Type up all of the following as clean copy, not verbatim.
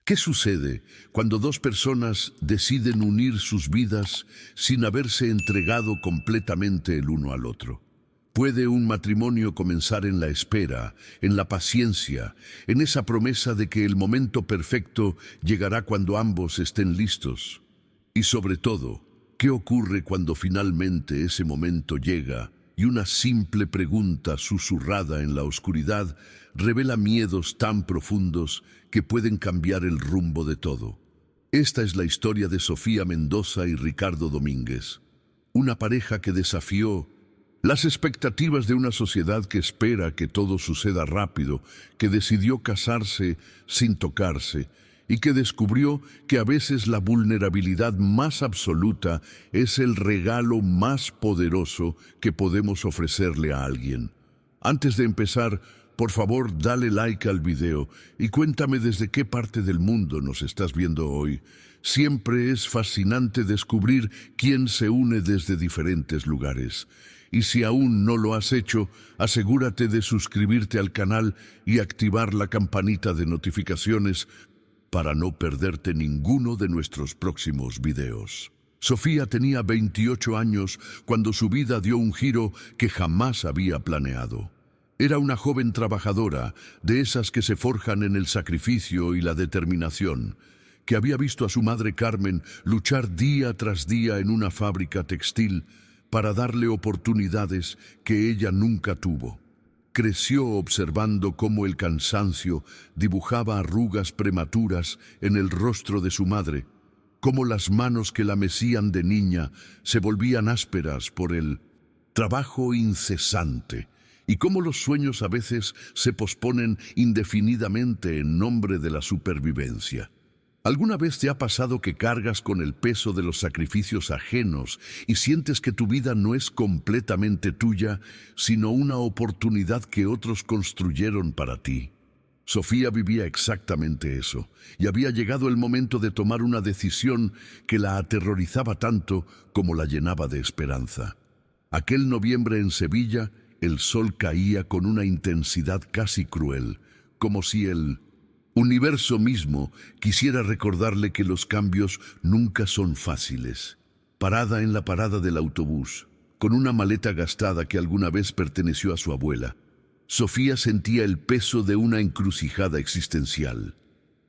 ¿Qué sucede cuando dos personas deciden unir sus vidas sin haberse entregado completamente el uno al otro? ¿Puede un matrimonio comenzar en la espera, en la paciencia, en esa promesa de que el momento perfecto llegará cuando ambos estén listos? Y sobre todo, ¿qué ocurre cuando finalmente ese momento llega y una simple pregunta susurrada en la oscuridad revela miedos tan profundos que pueden cambiar el rumbo de todo? Esta es la historia de Sofía Mendoza y Ricardo Domínguez, una pareja que desafió las expectativas de una sociedad que espera que todo suceda rápido, que decidió casarse sin tocarse y que descubrió que a veces la vulnerabilidad más absoluta es el regalo más poderoso que podemos ofrecerle a alguien. Antes de empezar, por favor, dale like al video y cuéntame desde qué parte del mundo nos estás viendo hoy. Siempre es fascinante descubrir quién se une desde diferentes lugares. Y si aún no lo has hecho, asegúrate de suscribirte al canal y activar la campanita de notificaciones para no perderte ninguno de nuestros próximos videos. Sofía tenía 28 años cuando su vida dio un giro que jamás había planeado. Era una joven trabajadora, de esas que se forjan en el sacrificio y la determinación, que había visto a su madre Carmen luchar día tras día en una fábrica textil para darle oportunidades que ella nunca tuvo. Creció observando cómo el cansancio dibujaba arrugas prematuras en el rostro de su madre, cómo las manos que la mecían de niña se volvían ásperas por el trabajo incesante, y cómo los sueños a veces se posponen indefinidamente en nombre de la supervivencia. ¿Alguna vez te ha pasado que cargas con el peso de los sacrificios ajenos y sientes que tu vida no es completamente tuya, sino una oportunidad que otros construyeron para ti? Sofía vivía exactamente eso, y había llegado el momento de tomar una decisión que la aterrorizaba tanto como la llenaba de esperanza. Aquel noviembre en Sevilla, el sol caía con una intensidad casi cruel, como si el universo mismo quisiera recordarle que los cambios nunca son fáciles. Parada en la parada del autobús, con una maleta gastada que alguna vez perteneció a su abuela, Sofía sentía el peso de una encrucijada existencial.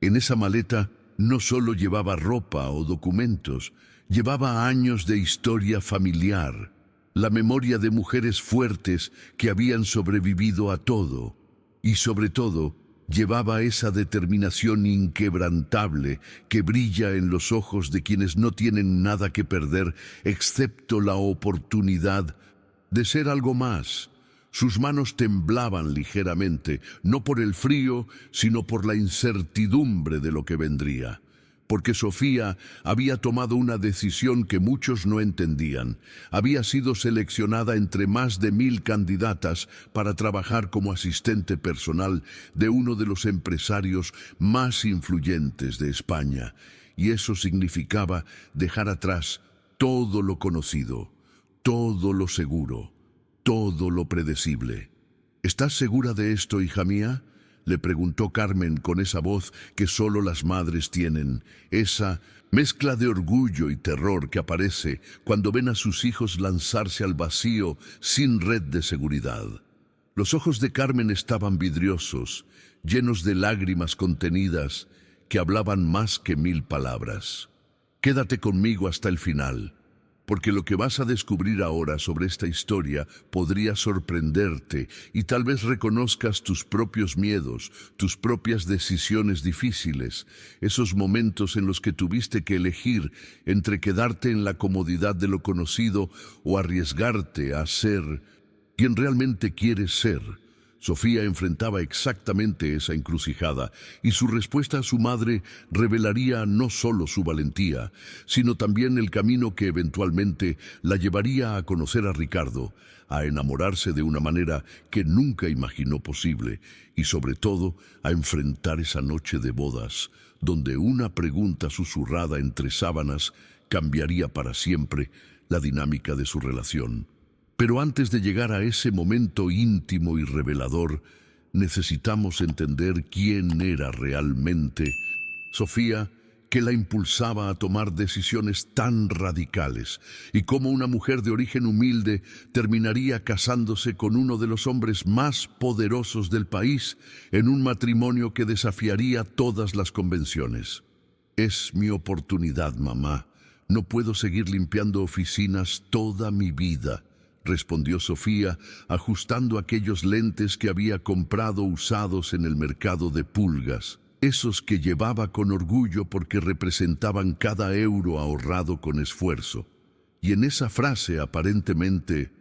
En esa maleta no solo llevaba ropa o documentos, llevaba años de historia familiar, la memoria de mujeres fuertes que habían sobrevivido a todo, y sobre todo, llevaba esa determinación inquebrantable que brilla en los ojos de quienes no tienen nada que perder excepto la oportunidad de ser algo más. Sus manos temblaban ligeramente, no por el frío, sino por la incertidumbre de lo que vendría. Porque Sofía había tomado una decisión que muchos no entendían. Había sido seleccionada entre más de 1000 candidatas para trabajar como asistente personal de uno de los empresarios más influyentes de España. Y eso significaba dejar atrás todo lo conocido, todo lo seguro, todo lo predecible. ¿Estás segura de esto, hija mía?, le preguntó Carmen con esa voz que solo las madres tienen, esa mezcla de orgullo y terror que aparece cuando ven a sus hijos lanzarse al vacío sin red de seguridad. Los ojos de Carmen estaban vidriosos, llenos de lágrimas contenidas que hablaban más que 1000 palabras. Quédate conmigo hasta el final, porque lo que vas a descubrir ahora sobre esta historia podría sorprenderte y tal vez reconozcas tus propios miedos, tus propias decisiones difíciles, esos momentos en los que tuviste que elegir entre quedarte en la comodidad de lo conocido o arriesgarte a ser quien realmente quieres ser. Sofía enfrentaba exactamente esa encrucijada, y su respuesta a su madre revelaría no solo su valentía, sino también el camino que eventualmente la llevaría a conocer a Ricardo, a enamorarse de una manera que nunca imaginó posible, y sobre todo a enfrentar esa noche de bodas, donde una pregunta susurrada entre sábanas cambiaría para siempre la dinámica de su relación. Pero antes de llegar a ese momento íntimo y revelador, necesitamos entender quién era realmente Sofía, qué la impulsaba a tomar decisiones tan radicales, y cómo una mujer de origen humilde terminaría casándose con uno de los hombres más poderosos del país en un matrimonio que desafiaría todas las convenciones. Es mi oportunidad, mamá. No puedo seguir limpiando oficinas toda mi vida, respondió Sofía, ajustando aquellos lentes que había comprado usados en el mercado de pulgas, esos que llevaba con orgullo porque representaban cada euro ahorrado con esfuerzo. Y en esa frase, aparentemente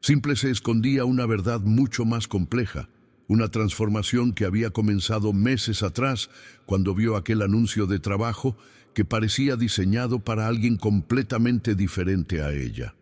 simple, se escondía una verdad mucho más compleja, una transformación que había comenzado meses atrás cuando vio aquel anuncio de trabajo que parecía diseñado para alguien completamente diferente a ella.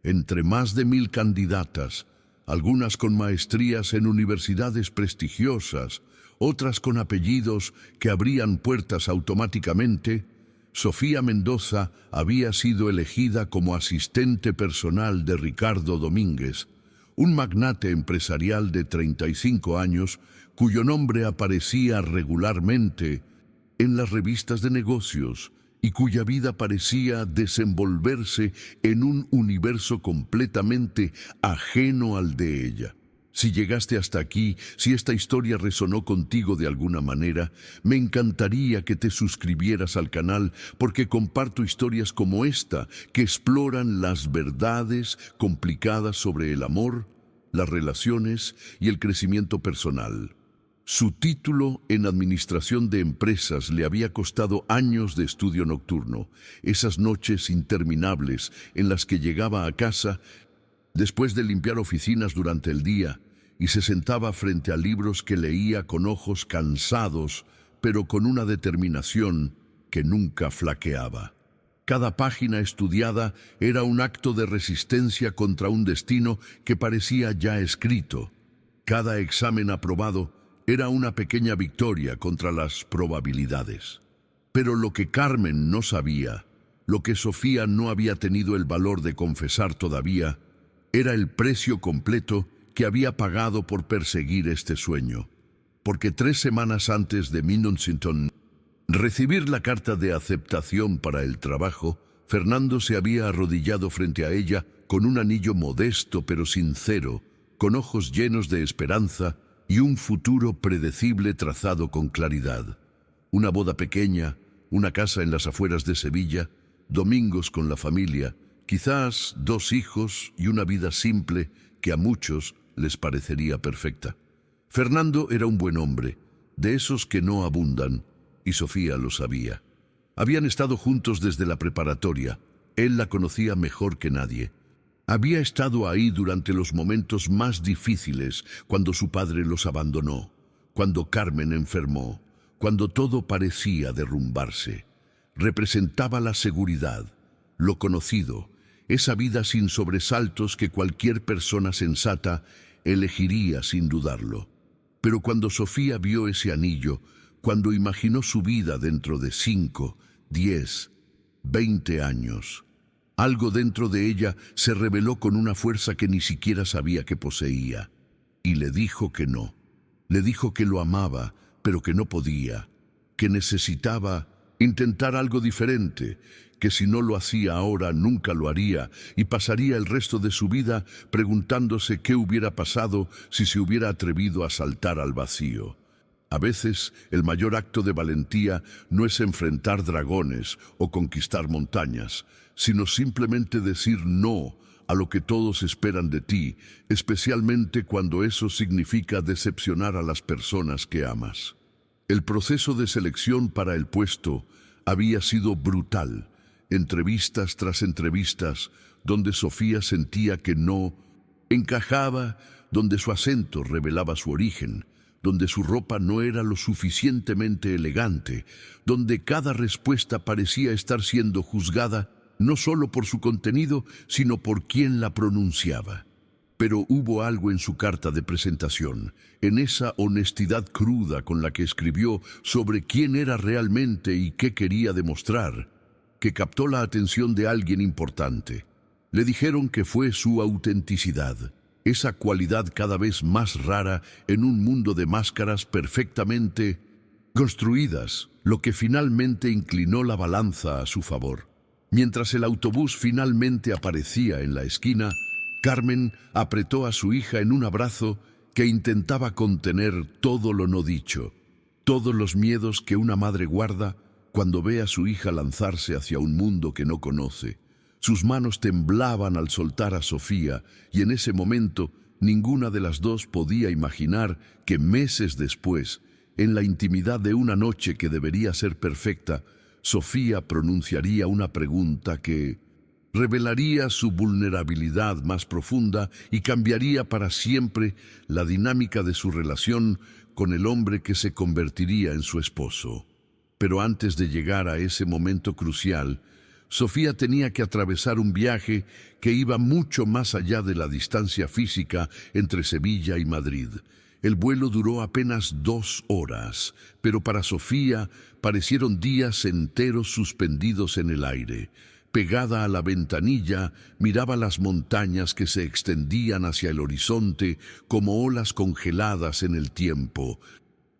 Entre más de 1000 candidatas, algunas con maestrías en universidades prestigiosas, otras con apellidos que abrían puertas automáticamente, Sofía Mendoza había sido elegida como asistente personal de Ricardo Domínguez, un magnate empresarial de 35 años cuyo nombre aparecía regularmente en las revistas de negocios y cuya vida parecía desenvolverse en un universo completamente ajeno al de ella. Si llegaste hasta aquí, si esta historia resonó contigo de alguna manera, me encantaría que te suscribieras al canal porque comparto historias como esta que exploran las verdades complicadas sobre el amor, las relaciones y el crecimiento personal. Su título en Administración de Empresas le había costado años de estudio nocturno, esas noches interminables en las que llegaba a casa después de limpiar oficinas durante el día y se sentaba frente a libros que leía con ojos cansados, pero con una determinación que nunca flaqueaba. Cada página estudiada era un acto de resistencia contra un destino que parecía ya escrito. Cada examen aprobado era una pequeña victoria contra las probabilidades. Pero lo que Carmen no sabía, lo que Sofía no había tenido el valor de confesar todavía, era el precio completo que había pagado por perseguir este sueño. Porque 3 semanas antes de Minonsington recibir la carta de aceptación para el trabajo, Fernando se había arrodillado frente a ella con un anillo modesto pero sincero, con ojos llenos de esperanza y un futuro predecible trazado con claridad. Una boda pequeña, una casa en las afueras de Sevilla, domingos con la familia, quizás 2 hijos y una vida simple que a muchos les parecería perfecta. Fernando era un buen hombre, de esos que no abundan, y Sofía lo sabía. Habían estado juntos desde la preparatoria. Él la conocía mejor que nadie. Había estado ahí durante los momentos más difíciles, cuando su padre los abandonó, cuando Carmen enfermó, cuando todo parecía derrumbarse. Representaba la seguridad, lo conocido, esa vida sin sobresaltos que cualquier persona sensata elegiría sin dudarlo. Pero cuando Sofía vio ese anillo, cuando imaginó su vida dentro de 5, 10, 20 años, algo dentro de ella se rebeló con una fuerza que ni siquiera sabía que poseía. Y le dijo que no. Le dijo que lo amaba, pero que no podía, que necesitaba intentar algo diferente, que si no lo hacía ahora nunca lo haría y pasaría el resto de su vida preguntándose qué hubiera pasado si se hubiera atrevido a saltar al vacío. A veces el mayor acto de valentía no es enfrentar dragones o conquistar montañas, sino simplemente decir no a lo que todos esperan de ti, especialmente cuando eso significa decepcionar a las personas que amas. El proceso de selección para el puesto había sido brutal, entrevistas tras entrevistas, donde Sofía sentía que no encajaba, donde su acento revelaba su origen, donde su ropa no era lo suficientemente elegante, donde cada respuesta parecía estar siendo juzgada no solo por su contenido, sino por quien la pronunciaba. Pero hubo algo en su carta de presentación, en esa honestidad cruda con la que escribió sobre quién era realmente y qué quería demostrar, que captó la atención de alguien importante. Le dijeron que fue su autenticidad, esa cualidad cada vez más rara en un mundo de máscaras perfectamente construidas, lo que finalmente inclinó la balanza a su favor. Mientras el autobús finalmente aparecía en la esquina, Carmen apretó a su hija en un abrazo que intentaba contener todo lo no dicho, todos los miedos que una madre guarda cuando ve a su hija lanzarse hacia un mundo que no conoce. Sus manos temblaban al soltar a Sofía y en ese momento ninguna de las dos podía imaginar que meses después, en la intimidad de una noche que debería ser perfecta, Sofía pronunciaría una pregunta que revelaría su vulnerabilidad más profunda y cambiaría para siempre la dinámica de su relación con el hombre que se convertiría en su esposo. Pero antes de llegar a ese momento crucial, Sofía tenía que atravesar un viaje que iba mucho más allá de la distancia física entre Sevilla y Madrid. El vuelo duró apenas 2 horas, pero para Sofía parecieron días enteros suspendidos en el aire. Pegada a la ventanilla, miraba las montañas que se extendían hacia el horizonte como olas congeladas en el tiempo.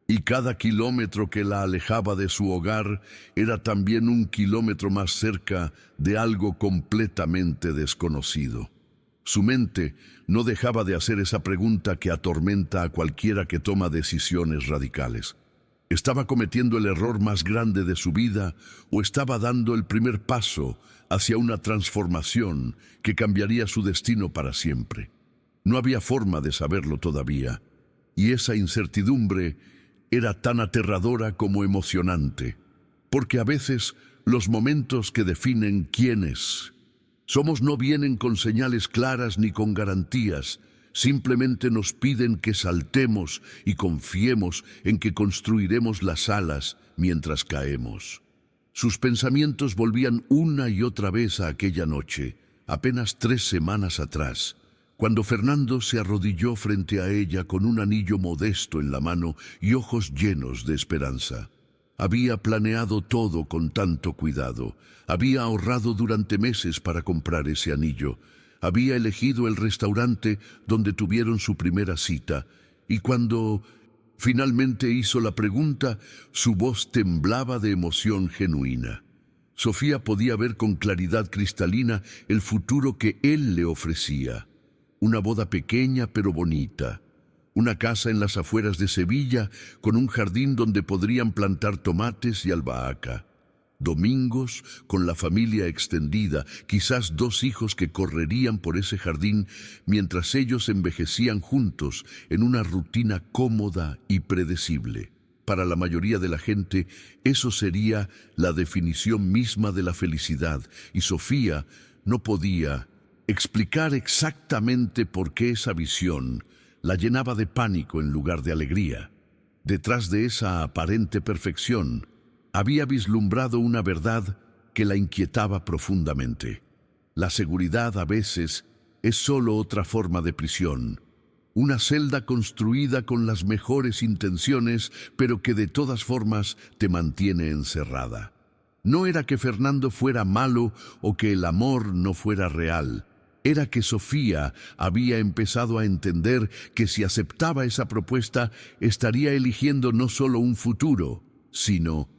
Y cada kilómetro que la alejaba de su hogar era también un kilómetro más cerca de algo completamente desconocido. Su mente no dejaba de hacer esa pregunta que atormenta a cualquiera que toma decisiones radicales. ¿Estaba cometiendo el error más grande de su vida o estaba dando el primer paso hacia una transformación que cambiaría su destino para siempre? No había forma de saberlo todavía, y esa incertidumbre era tan aterradora como emocionante, porque a veces los momentos que definen quiénes somos no vienen con señales claras ni con garantías, simplemente nos piden que saltemos y confiemos en que construiremos las alas mientras caemos. Sus pensamientos volvían una y otra vez a aquella noche, apenas 3 semanas atrás, cuando Fernando se arrodilló frente a ella con un anillo modesto en la mano y ojos llenos de esperanza. Había planeado todo con tanto cuidado, había ahorrado durante meses para comprar ese anillo, había elegido el restaurante donde tuvieron su primera cita, y cuando finalmente hizo la pregunta, su voz temblaba de emoción genuina. Sofía podía ver con claridad cristalina el futuro que él le ofrecía. Una boda pequeña pero bonita. Una casa en las afueras de Sevilla con un jardín donde podrían plantar tomates y albahaca. Domingos con la familia extendida, quizás 2 hijos que correrían por ese jardín mientras ellos envejecían juntos en una rutina cómoda y predecible. Para la mayoría de la gente, eso sería la definición misma de la felicidad, y Sofía no podía explicar exactamente por qué esa visión la llenaba de pánico en lugar de alegría. Detrás de esa aparente perfección, había vislumbrado una verdad que la inquietaba profundamente. La seguridad a veces es solo otra forma de prisión, una celda construida con las mejores intenciones, pero que de todas formas te mantiene encerrada. No era que Fernando fuera malo o que el amor no fuera real. Era que Sofía había empezado a entender que si aceptaba esa propuesta, estaría eligiendo no solo un futuro, sino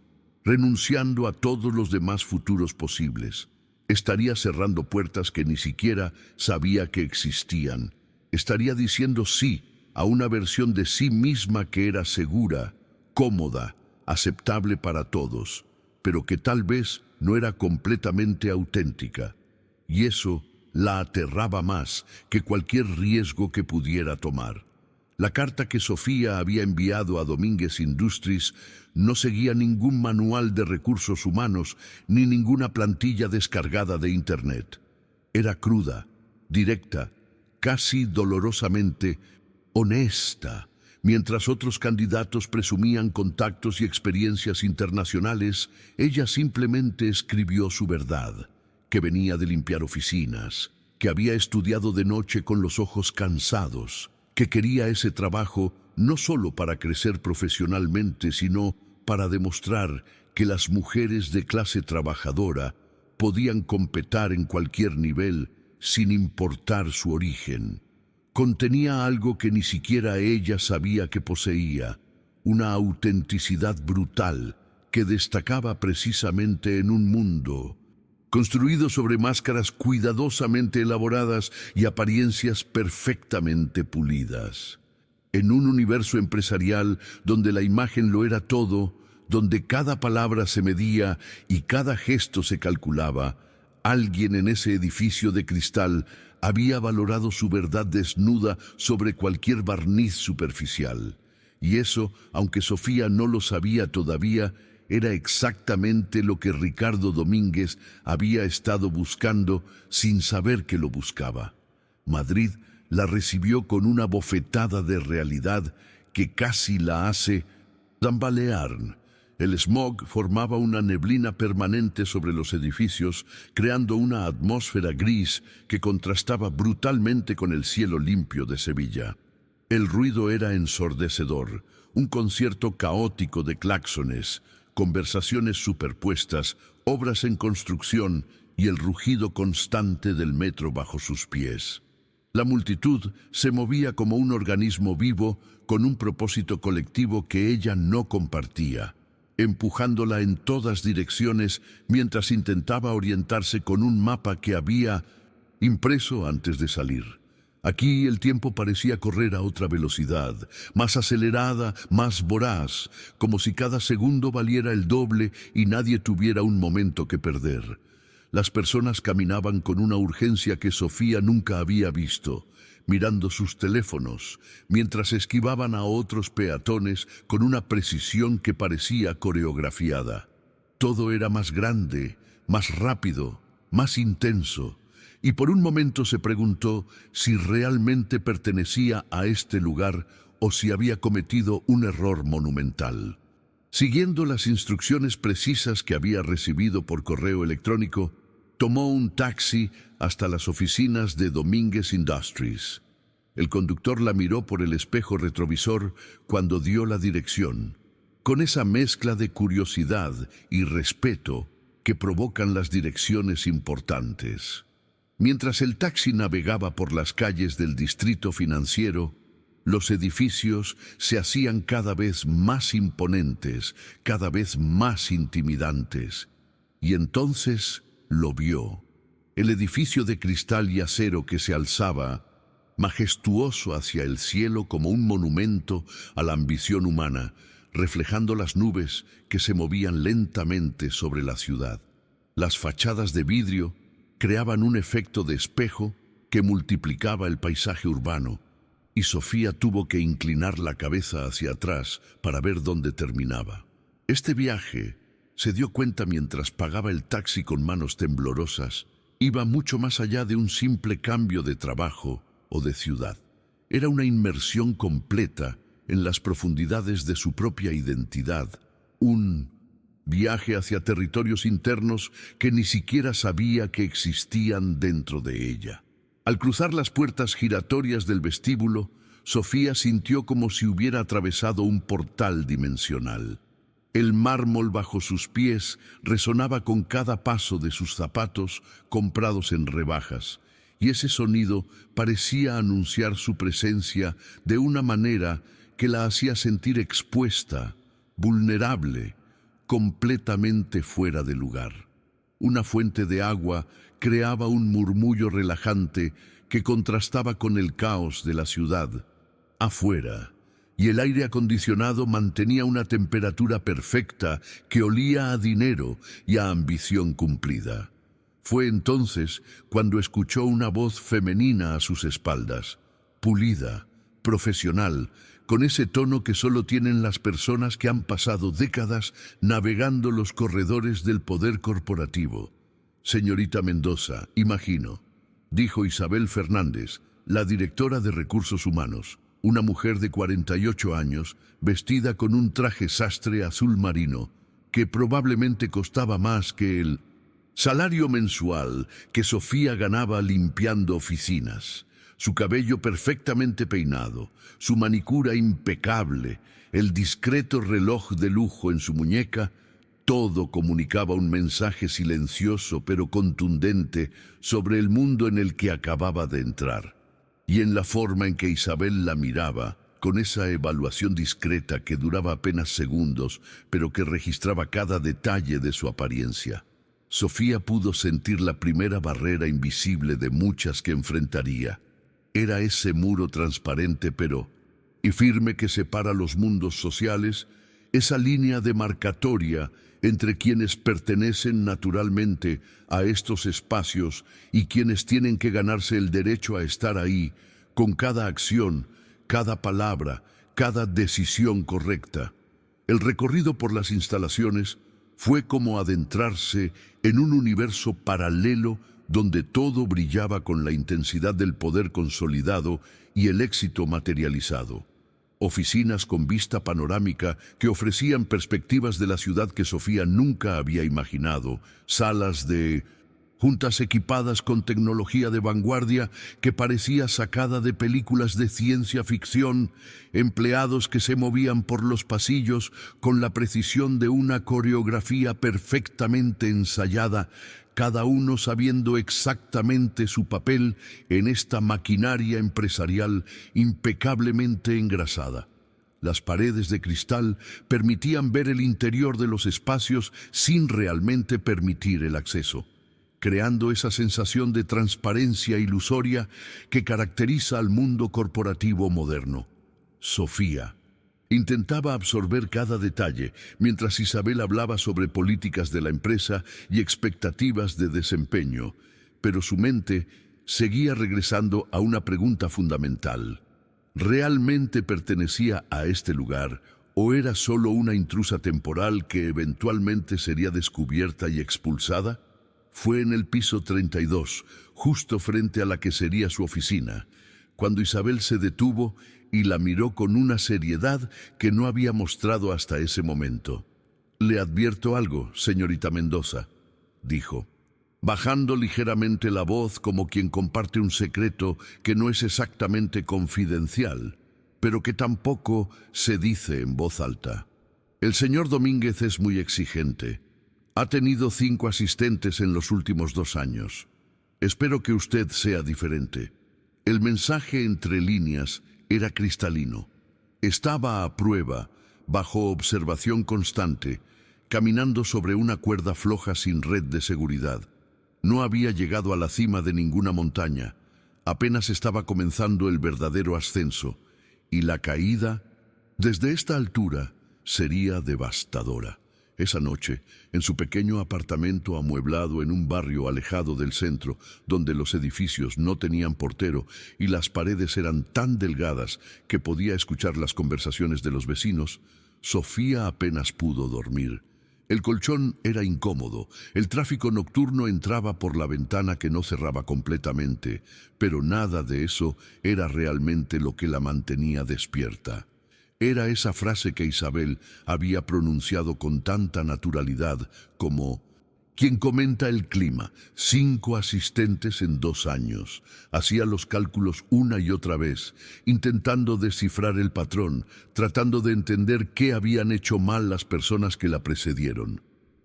renunciando a todos los demás futuros posibles. Estaría cerrando puertas que ni siquiera sabía que existían. Estaría diciendo sí a una versión de sí misma que era segura, cómoda, aceptable para todos, pero que tal vez no era completamente auténtica. Y eso la aterraba más que cualquier riesgo que pudiera tomar. La carta que Sofía había enviado a Domínguez Industries no seguía ningún manual de recursos humanos ni ninguna plantilla descargada de Internet. Era cruda, directa, casi dolorosamente honesta. Mientras otros candidatos presumían contactos y experiencias internacionales, ella simplemente escribió su verdad, que venía de limpiar oficinas, que había estudiado de noche con los ojos cansados, que quería ese trabajo no solo para crecer profesionalmente, sino para demostrar que las mujeres de clase trabajadora podían competir en cualquier nivel sin importar su origen. Contenía algo que ni siquiera ella sabía que poseía, una autenticidad brutal que destacaba precisamente en un mundo construido sobre máscaras cuidadosamente elaboradas y apariencias perfectamente pulidas. En un universo empresarial donde la imagen lo era todo, donde cada palabra se medía y cada gesto se calculaba, alguien en ese edificio de cristal había valorado su verdad desnuda sobre cualquier barniz superficial. Y eso, aunque Sofía no lo sabía todavía, era exactamente lo que Ricardo Domínguez había estado buscando sin saber que lo buscaba. Madrid la recibió con una bofetada de realidad que casi la hace tambalear. El smog formaba una neblina permanente sobre los edificios, creando una atmósfera gris que contrastaba brutalmente con el cielo limpio de Sevilla. El ruido era ensordecedor, un concierto caótico de claxones, conversaciones superpuestas, obras en construcción y el rugido constante del metro bajo sus pies. La multitud se movía como un organismo vivo con un propósito colectivo que ella no compartía, empujándola en todas direcciones mientras intentaba orientarse con un mapa que había impreso antes de salir. Aquí el tiempo parecía correr a otra velocidad, más acelerada, más voraz, como si cada segundo valiera el doble y nadie tuviera un momento que perder. Las personas caminaban con una urgencia que Sofía nunca había visto, mirando sus teléfonos, mientras esquivaban a otros peatones con una precisión que parecía coreografiada. Todo era más grande, más rápido, más intenso, y por un momento se preguntó si realmente pertenecía a este lugar o si había cometido un error monumental. Siguiendo las instrucciones precisas que había recibido por correo electrónico, tomó un taxi hasta las oficinas de Domínguez Industries. El conductor la miró por el espejo retrovisor cuando dio la dirección, con esa mezcla de curiosidad y respeto que provocan las direcciones importantes. Mientras el taxi navegaba por las calles del distrito financiero, los edificios se hacían cada vez más imponentes, cada vez más intimidantes. Y entonces lo vio. El edificio de cristal y acero que se alzaba, majestuoso hacia el cielo como un monumento a la ambición humana, reflejando las nubes que se movían lentamente sobre la ciudad. Las fachadas de vidrio creaban un efecto de espejo que multiplicaba el paisaje urbano, y Sofía tuvo que inclinar la cabeza hacia atrás para ver dónde terminaba. Este viaje, se dio cuenta mientras pagaba el taxi con manos temblorosas, iba mucho más allá de un simple cambio de trabajo o de ciudad. Era una inmersión completa en las profundidades de su propia identidad, un viaje hacia territorios internos que ni siquiera sabía que existían dentro de ella. Al cruzar las puertas giratorias del vestíbulo, Sofía sintió como si hubiera atravesado un portal dimensional. El mármol bajo sus pies resonaba con cada paso de sus zapatos comprados en rebajas, y ese sonido parecía anunciar su presencia de una manera que la hacía sentir expuesta, vulnerable, completamente fuera de lugar. Una fuente de agua creaba un murmullo relajante que contrastaba con el caos de la ciudad. Afuera, y el aire acondicionado mantenía una temperatura perfecta que olía a dinero y a ambición cumplida. Fue entonces cuando escuchó una voz femenina a sus espaldas, pulida, profesional, con ese tono que solo tienen las personas que han pasado décadas navegando los corredores del poder corporativo. «Señorita Mendoza, imagino», dijo Isabel Fernández, la directora de Recursos Humanos, una mujer de 48 años, vestida con un traje sastre azul marino, que probablemente costaba más que el salario mensual que Sofía ganaba limpiando oficinas. Su cabello perfectamente peinado, su manicura impecable, el discreto reloj de lujo en su muñeca, todo comunicaba un mensaje silencioso pero contundente sobre el mundo en el que acababa de entrar. Y en la forma en que Isabel la miraba, con esa evaluación discreta que duraba apenas segundos, pero que registraba cada detalle de su apariencia. Sofía pudo sentir la primera barrera invisible de muchas que enfrentaría. Era ese muro transparente y firme que separa los mundos sociales, esa línea demarcatoria entre quienes pertenecen naturalmente a estos espacios y quienes tienen que ganarse el derecho a estar ahí, con cada acción, cada palabra, cada decisión correcta. El recorrido por las instalaciones fue como adentrarse en un universo paralelo donde todo brillaba con la intensidad del poder consolidado y el éxito materializado. Oficinas con vista panorámica que ofrecían perspectivas de la ciudad que Sofía nunca había imaginado, salas de juntas equipadas con tecnología de vanguardia que parecía sacada de películas de ciencia ficción, empleados que se movían por los pasillos con la precisión de una coreografía perfectamente ensayada, cada uno sabiendo exactamente su papel en esta maquinaria empresarial impecablemente engrasada. Las paredes de cristal permitían ver el interior de los espacios sin realmente permitir el acceso, creando esa sensación de transparencia ilusoria que caracteriza al mundo corporativo moderno. Sofía intentaba absorber cada detalle, mientras Isabel hablaba sobre políticas de la empresa y expectativas de desempeño, pero su mente seguía regresando a una pregunta fundamental. ¿Realmente pertenecía a este lugar o era solo una intrusa temporal que eventualmente sería descubierta y expulsada? Fue en el piso 32, justo frente a la que sería su oficina, cuando Isabel se detuvo y la miró con una seriedad que no había mostrado hasta ese momento. «Le advierto algo, señorita Mendoza», dijo, bajando ligeramente la voz como quien comparte un secreto que no es exactamente confidencial, pero que tampoco se dice en voz alta. «El señor Domínguez es muy exigente. Ha tenido 5 asistentes en los últimos 2 años. Espero que usted sea diferente». El mensaje entre líneas era cristalino. Estaba a prueba, bajo observación constante, caminando sobre una cuerda floja sin red de seguridad. No había llegado a la cima de ninguna montaña. Apenas estaba comenzando el verdadero ascenso, y la caída, desde esta altura, sería devastadora. Esa noche, en su pequeño apartamento amueblado en un barrio alejado del centro, donde los edificios no tenían portero y las paredes eran tan delgadas que podía escuchar las conversaciones de los vecinos, Sofía apenas pudo dormir. El colchón era incómodo, el tráfico nocturno entraba por la ventana que no cerraba completamente, pero nada de eso era realmente lo que la mantenía despierta. Era esa frase que Isabel había pronunciado con tanta naturalidad como «Quien comenta el clima, 5 asistentes en 2 años». Hacía los cálculos una y otra vez, intentando descifrar el patrón, tratando de entender qué habían hecho mal las personas que la precedieron.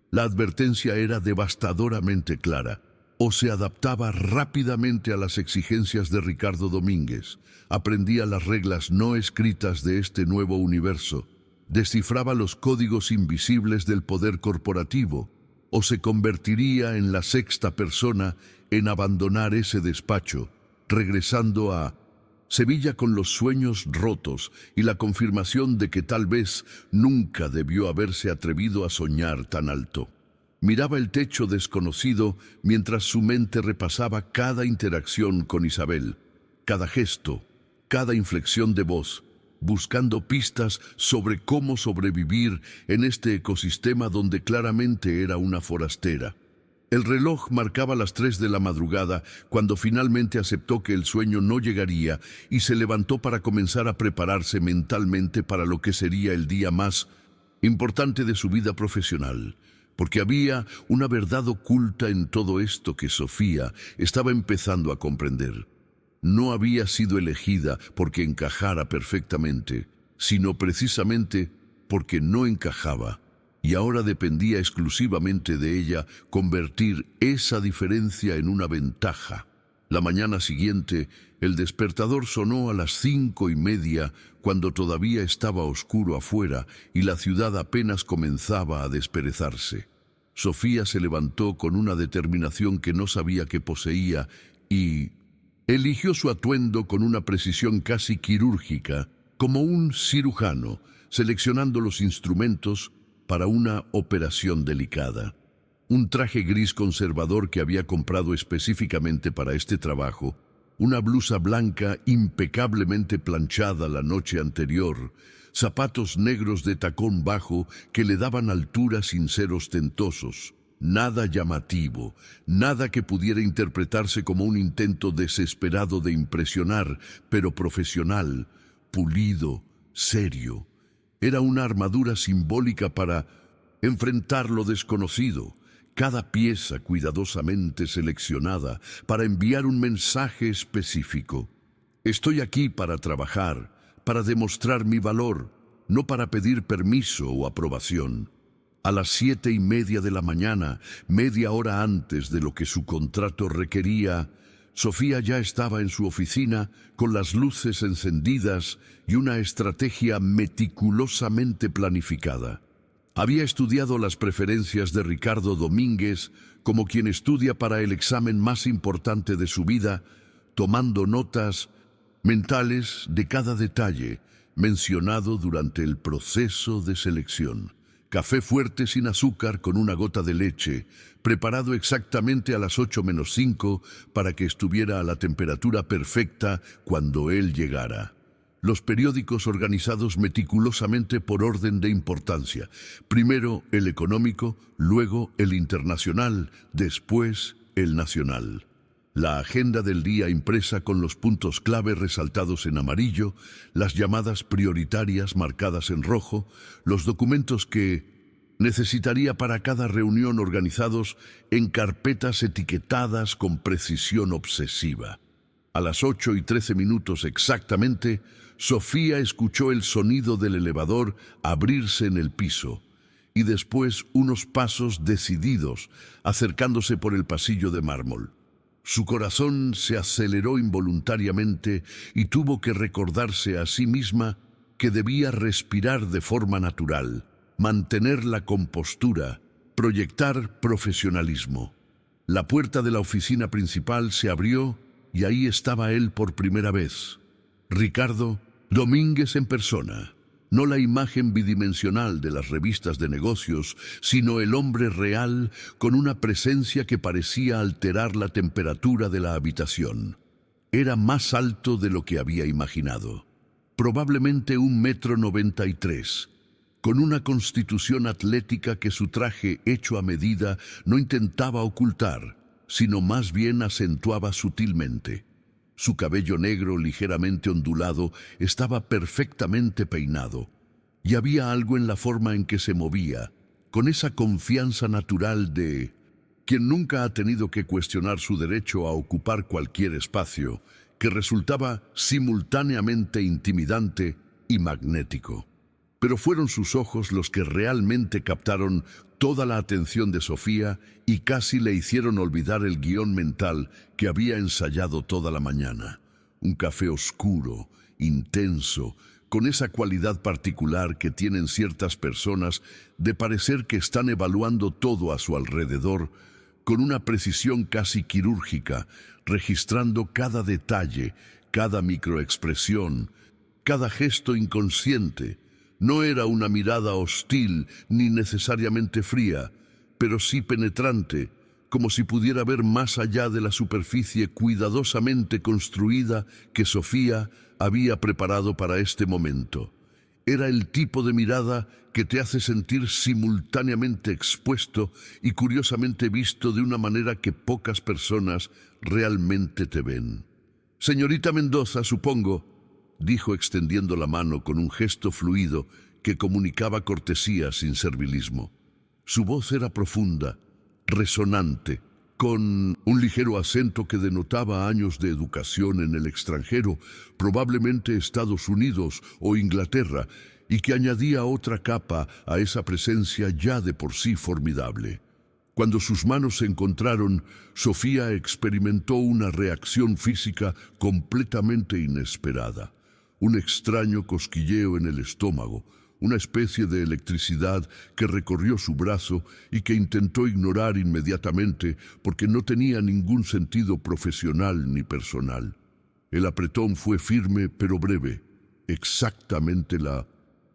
La advertencia era devastadoramente clara. O se adaptaba rápidamente a las exigencias de Ricardo Domínguez, aprendía las reglas no escritas de este nuevo universo, descifraba los códigos invisibles del poder corporativo, o se convertiría en la 6ª persona en abandonar ese despacho, regresando a Sevilla con los sueños rotos y la confirmación de que tal vez nunca debió haberse atrevido a soñar tan alto. Miraba el techo desconocido mientras su mente repasaba cada interacción con Isabel, cada gesto, cada inflexión de voz, buscando pistas sobre cómo sobrevivir en este ecosistema donde claramente era una forastera. El reloj marcaba las 3 de la madrugada cuando finalmente aceptó que el sueño no llegaría y se levantó para comenzar a prepararse mentalmente para lo que sería el día más importante de su vida profesional. Porque había una verdad oculta en todo esto que Sofía estaba empezando a comprender. No había sido elegida porque encajara perfectamente, sino precisamente porque no encajaba, y ahora dependía exclusivamente de ella convertir esa diferencia en una ventaja. La mañana siguiente, el despertador sonó a las 5:30, cuando todavía estaba oscuro afuera y la ciudad apenas comenzaba a desperezarse. Sofía se levantó con una determinación que no sabía que poseía y eligió su atuendo con una precisión casi quirúrgica, como un cirujano, seleccionando los instrumentos para una operación delicada. Un traje gris conservador que había comprado específicamente para este trabajo, una blusa blanca impecablemente planchada la noche anterior, zapatos negros de tacón bajo que le daban altura sin ser ostentosos. Nada llamativo, nada que pudiera interpretarse como un intento desesperado de impresionar, pero profesional, pulido, serio. Era una armadura simbólica para enfrentar lo desconocido, cada pieza cuidadosamente seleccionada para enviar un mensaje específico. Estoy aquí para trabajar, para demostrar mi valor, no para pedir permiso o aprobación. A las 7:30 de la mañana, media hora antes de lo que su contrato requería, Sofía ya estaba en su oficina con las luces encendidas y una estrategia meticulosamente planificada. Había estudiado las preferencias de Ricardo Domínguez como quien estudia para el examen más importante de su vida, tomando notas mentales de cada detalle mencionado durante el proceso de selección. Café fuerte sin azúcar con una gota de leche, preparado exactamente a las 8:05 para que estuviera a la temperatura perfecta cuando él llegara. Los periódicos organizados meticulosamente por orden de importancia. Primero el económico, luego el internacional, después el nacional. La agenda del día impresa con los puntos clave resaltados en amarillo, las llamadas prioritarias marcadas en rojo, los documentos que necesitaría para cada reunión organizados en carpetas etiquetadas con precisión obsesiva. A las 8:13 exactamente, Sofía escuchó el sonido del elevador abrirse en el piso y después unos pasos decididos acercándose por el pasillo de mármol. Su corazón se aceleró involuntariamente y tuvo que recordarse a sí misma que debía respirar de forma natural, mantener la compostura, proyectar profesionalismo. La puerta de la oficina principal se abrió y ahí estaba él por primera vez. Ricardo Domínguez en persona, no la imagen bidimensional de las revistas de negocios, sino el hombre real con una presencia que parecía alterar la temperatura de la habitación. Era más alto de lo que había imaginado, probablemente 1,93 m, con una constitución atlética que su traje hecho a medida no intentaba ocultar, sino más bien acentuaba sutilmente. Su cabello negro ligeramente ondulado estaba perfectamente peinado, y había algo en la forma en que se movía, con esa confianza natural de quien nunca ha tenido que cuestionar su derecho a ocupar cualquier espacio, que resultaba simultáneamente intimidante y magnético. Pero fueron sus ojos los que realmente captaron toda la atención de Sofía y casi le hicieron olvidar el guión mental que había ensayado toda la mañana. Un café oscuro, intenso, con esa cualidad particular que tienen ciertas personas de parecer que están evaluando todo a su alrededor, con una precisión casi quirúrgica, registrando cada detalle, cada microexpresión, cada gesto inconsciente. No era una mirada hostil ni necesariamente fría, pero sí penetrante, como si pudiera ver más allá de la superficie cuidadosamente construida que Sofía había preparado para este momento. Era el tipo de mirada que te hace sentir simultáneamente expuesto y curiosamente visto de una manera que pocas personas realmente te ven. «Señorita Mendoza, supongo», dijo extendiendo la mano con un gesto fluido que comunicaba cortesía sin servilismo. Su voz era profunda, resonante, con un ligero acento que denotaba años de educación en el extranjero, probablemente Estados Unidos o Inglaterra, y que añadía otra capa a esa presencia ya de por sí formidable. Cuando sus manos se encontraron, Sofía experimentó una reacción física completamente inesperada. Un extraño cosquilleo en el estómago, una especie de electricidad que recorrió su brazo y que intentó ignorar inmediatamente porque no tenía ningún sentido profesional ni personal. El apretón fue firme pero breve, exactamente la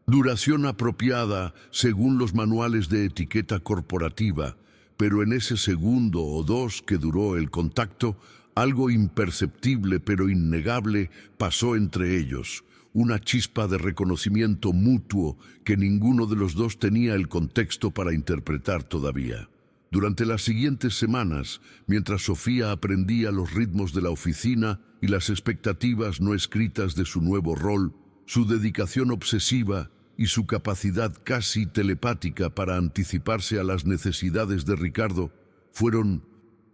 duración apropiada según los manuales de etiqueta corporativa, pero en ese segundo o dos que duró el contacto, algo imperceptible pero innegable pasó entre ellos, una chispa de reconocimiento mutuo que ninguno de los dos tenía el contexto para interpretar todavía. Durante las siguientes semanas, mientras Sofía aprendía los ritmos de la oficina y las expectativas no escritas de su nuevo rol, su dedicación obsesiva y su capacidad casi telepática para anticiparse a las necesidades de Ricardo fueron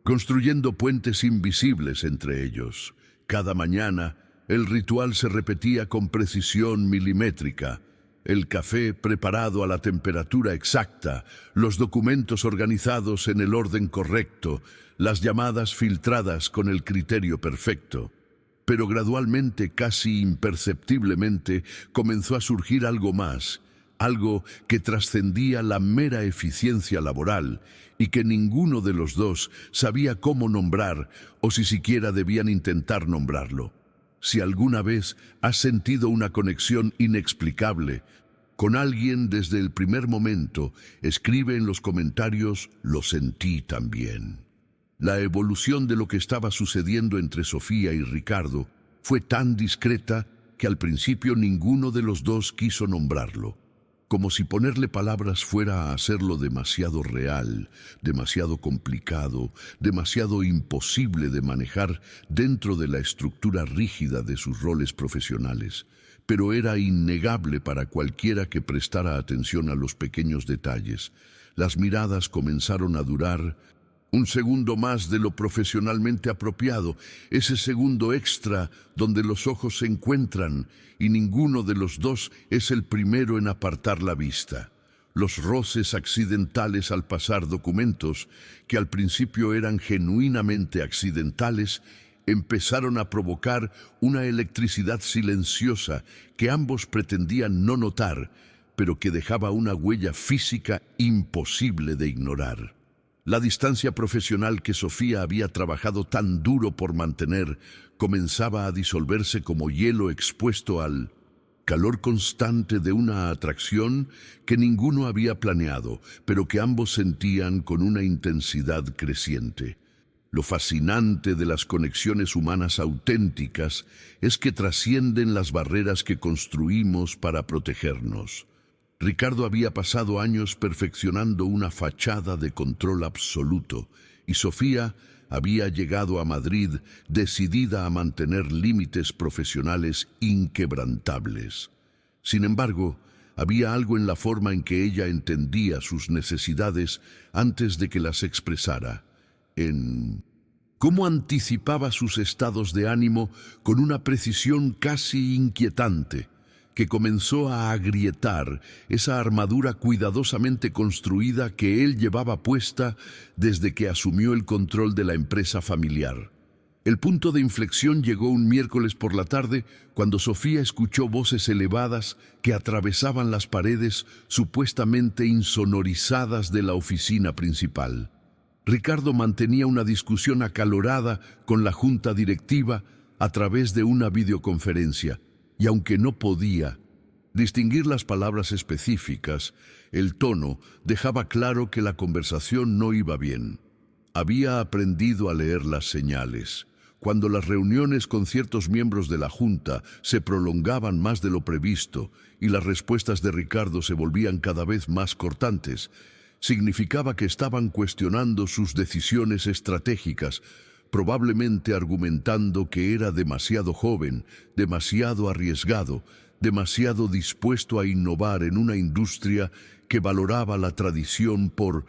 construyendo puentes invisibles entre ellos. Cada mañana, el ritual se repetía con precisión milimétrica. El café preparado a la temperatura exacta, los documentos organizados en el orden correcto, las llamadas filtradas con el criterio perfecto. Pero gradualmente, casi imperceptiblemente, comenzó a surgir algo más, algo que trascendía la mera eficiencia laboral y que ninguno de los dos sabía cómo nombrar o si siquiera debían intentar nombrarlo. Si alguna vez has sentido una conexión inexplicable con alguien desde el primer momento, escribe en los comentarios «Lo sentí también». La evolución de lo que estaba sucediendo entre Sofía y Ricardo fue tan discreta que al principio ninguno de los dos quiso nombrarlo, como si ponerle palabras fuera a hacerlo demasiado real, demasiado complicado, demasiado imposible de manejar dentro de la estructura rígida de sus roles profesionales. Pero era innegable para cualquiera que prestara atención a los pequeños detalles. Las miradas comenzaron a durar un segundo más de lo profesionalmente apropiado, ese segundo extra donde los ojos se encuentran y ninguno de los dos es el primero en apartar la vista. Los roces accidentales al pasar documentos, que al principio eran genuinamente accidentales, empezaron a provocar una electricidad silenciosa que ambos pretendían no notar, pero que dejaba una huella física imposible de ignorar. La distancia profesional que Sofía había trabajado tan duro por mantener comenzaba a disolverse como hielo expuesto al calor constante de una atracción que ninguno había planeado, pero que ambos sentían con una intensidad creciente. Lo fascinante de las conexiones humanas auténticas es que trascienden las barreras que construimos para protegernos. Ricardo había pasado años perfeccionando una fachada de control absoluto y Sofía había llegado a Madrid decidida a mantener límites profesionales inquebrantables. Sin embargo, había algo en la forma en que ella entendía sus necesidades antes de que las expresara, en cómo anticipaba sus estados de ánimo con una precisión casi inquietante, que comenzó a agrietar esa armadura cuidadosamente construida que él llevaba puesta desde que asumió el control de la empresa familiar. El punto de inflexión llegó un miércoles por la tarde, cuando Sofía escuchó voces elevadas que atravesaban las paredes supuestamente insonorizadas de la oficina principal. Ricardo mantenía una discusión acalorada con la junta directiva a través de una videoconferencia, y aunque no podía distinguir las palabras específicas, el tono dejaba claro que la conversación no iba bien. Había aprendido a leer las señales. Cuando las reuniones con ciertos miembros de la Junta se prolongaban más de lo previsto y las respuestas de Ricardo se volvían cada vez más cortantes, significaba que estaban cuestionando sus decisiones estratégicas, probablemente argumentando que era demasiado joven, demasiado arriesgado, demasiado dispuesto a innovar en una industria que valoraba la tradición por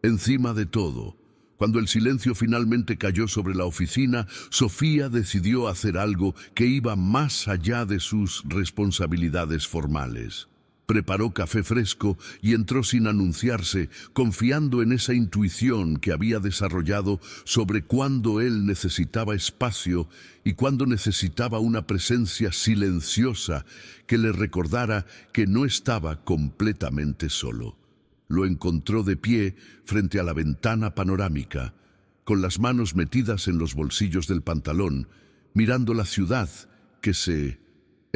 encima de todo. Cuando el silencio finalmente cayó sobre la oficina, Sofía decidió hacer algo que iba más allá de sus responsabilidades formales. Preparó café fresco y entró sin anunciarse, confiando en esa intuición que había desarrollado sobre cuándo él necesitaba espacio y cuándo necesitaba una presencia silenciosa que le recordara que no estaba completamente solo. Lo encontró de pie frente a la ventana panorámica, con las manos metidas en los bolsillos del pantalón, mirando la ciudad que se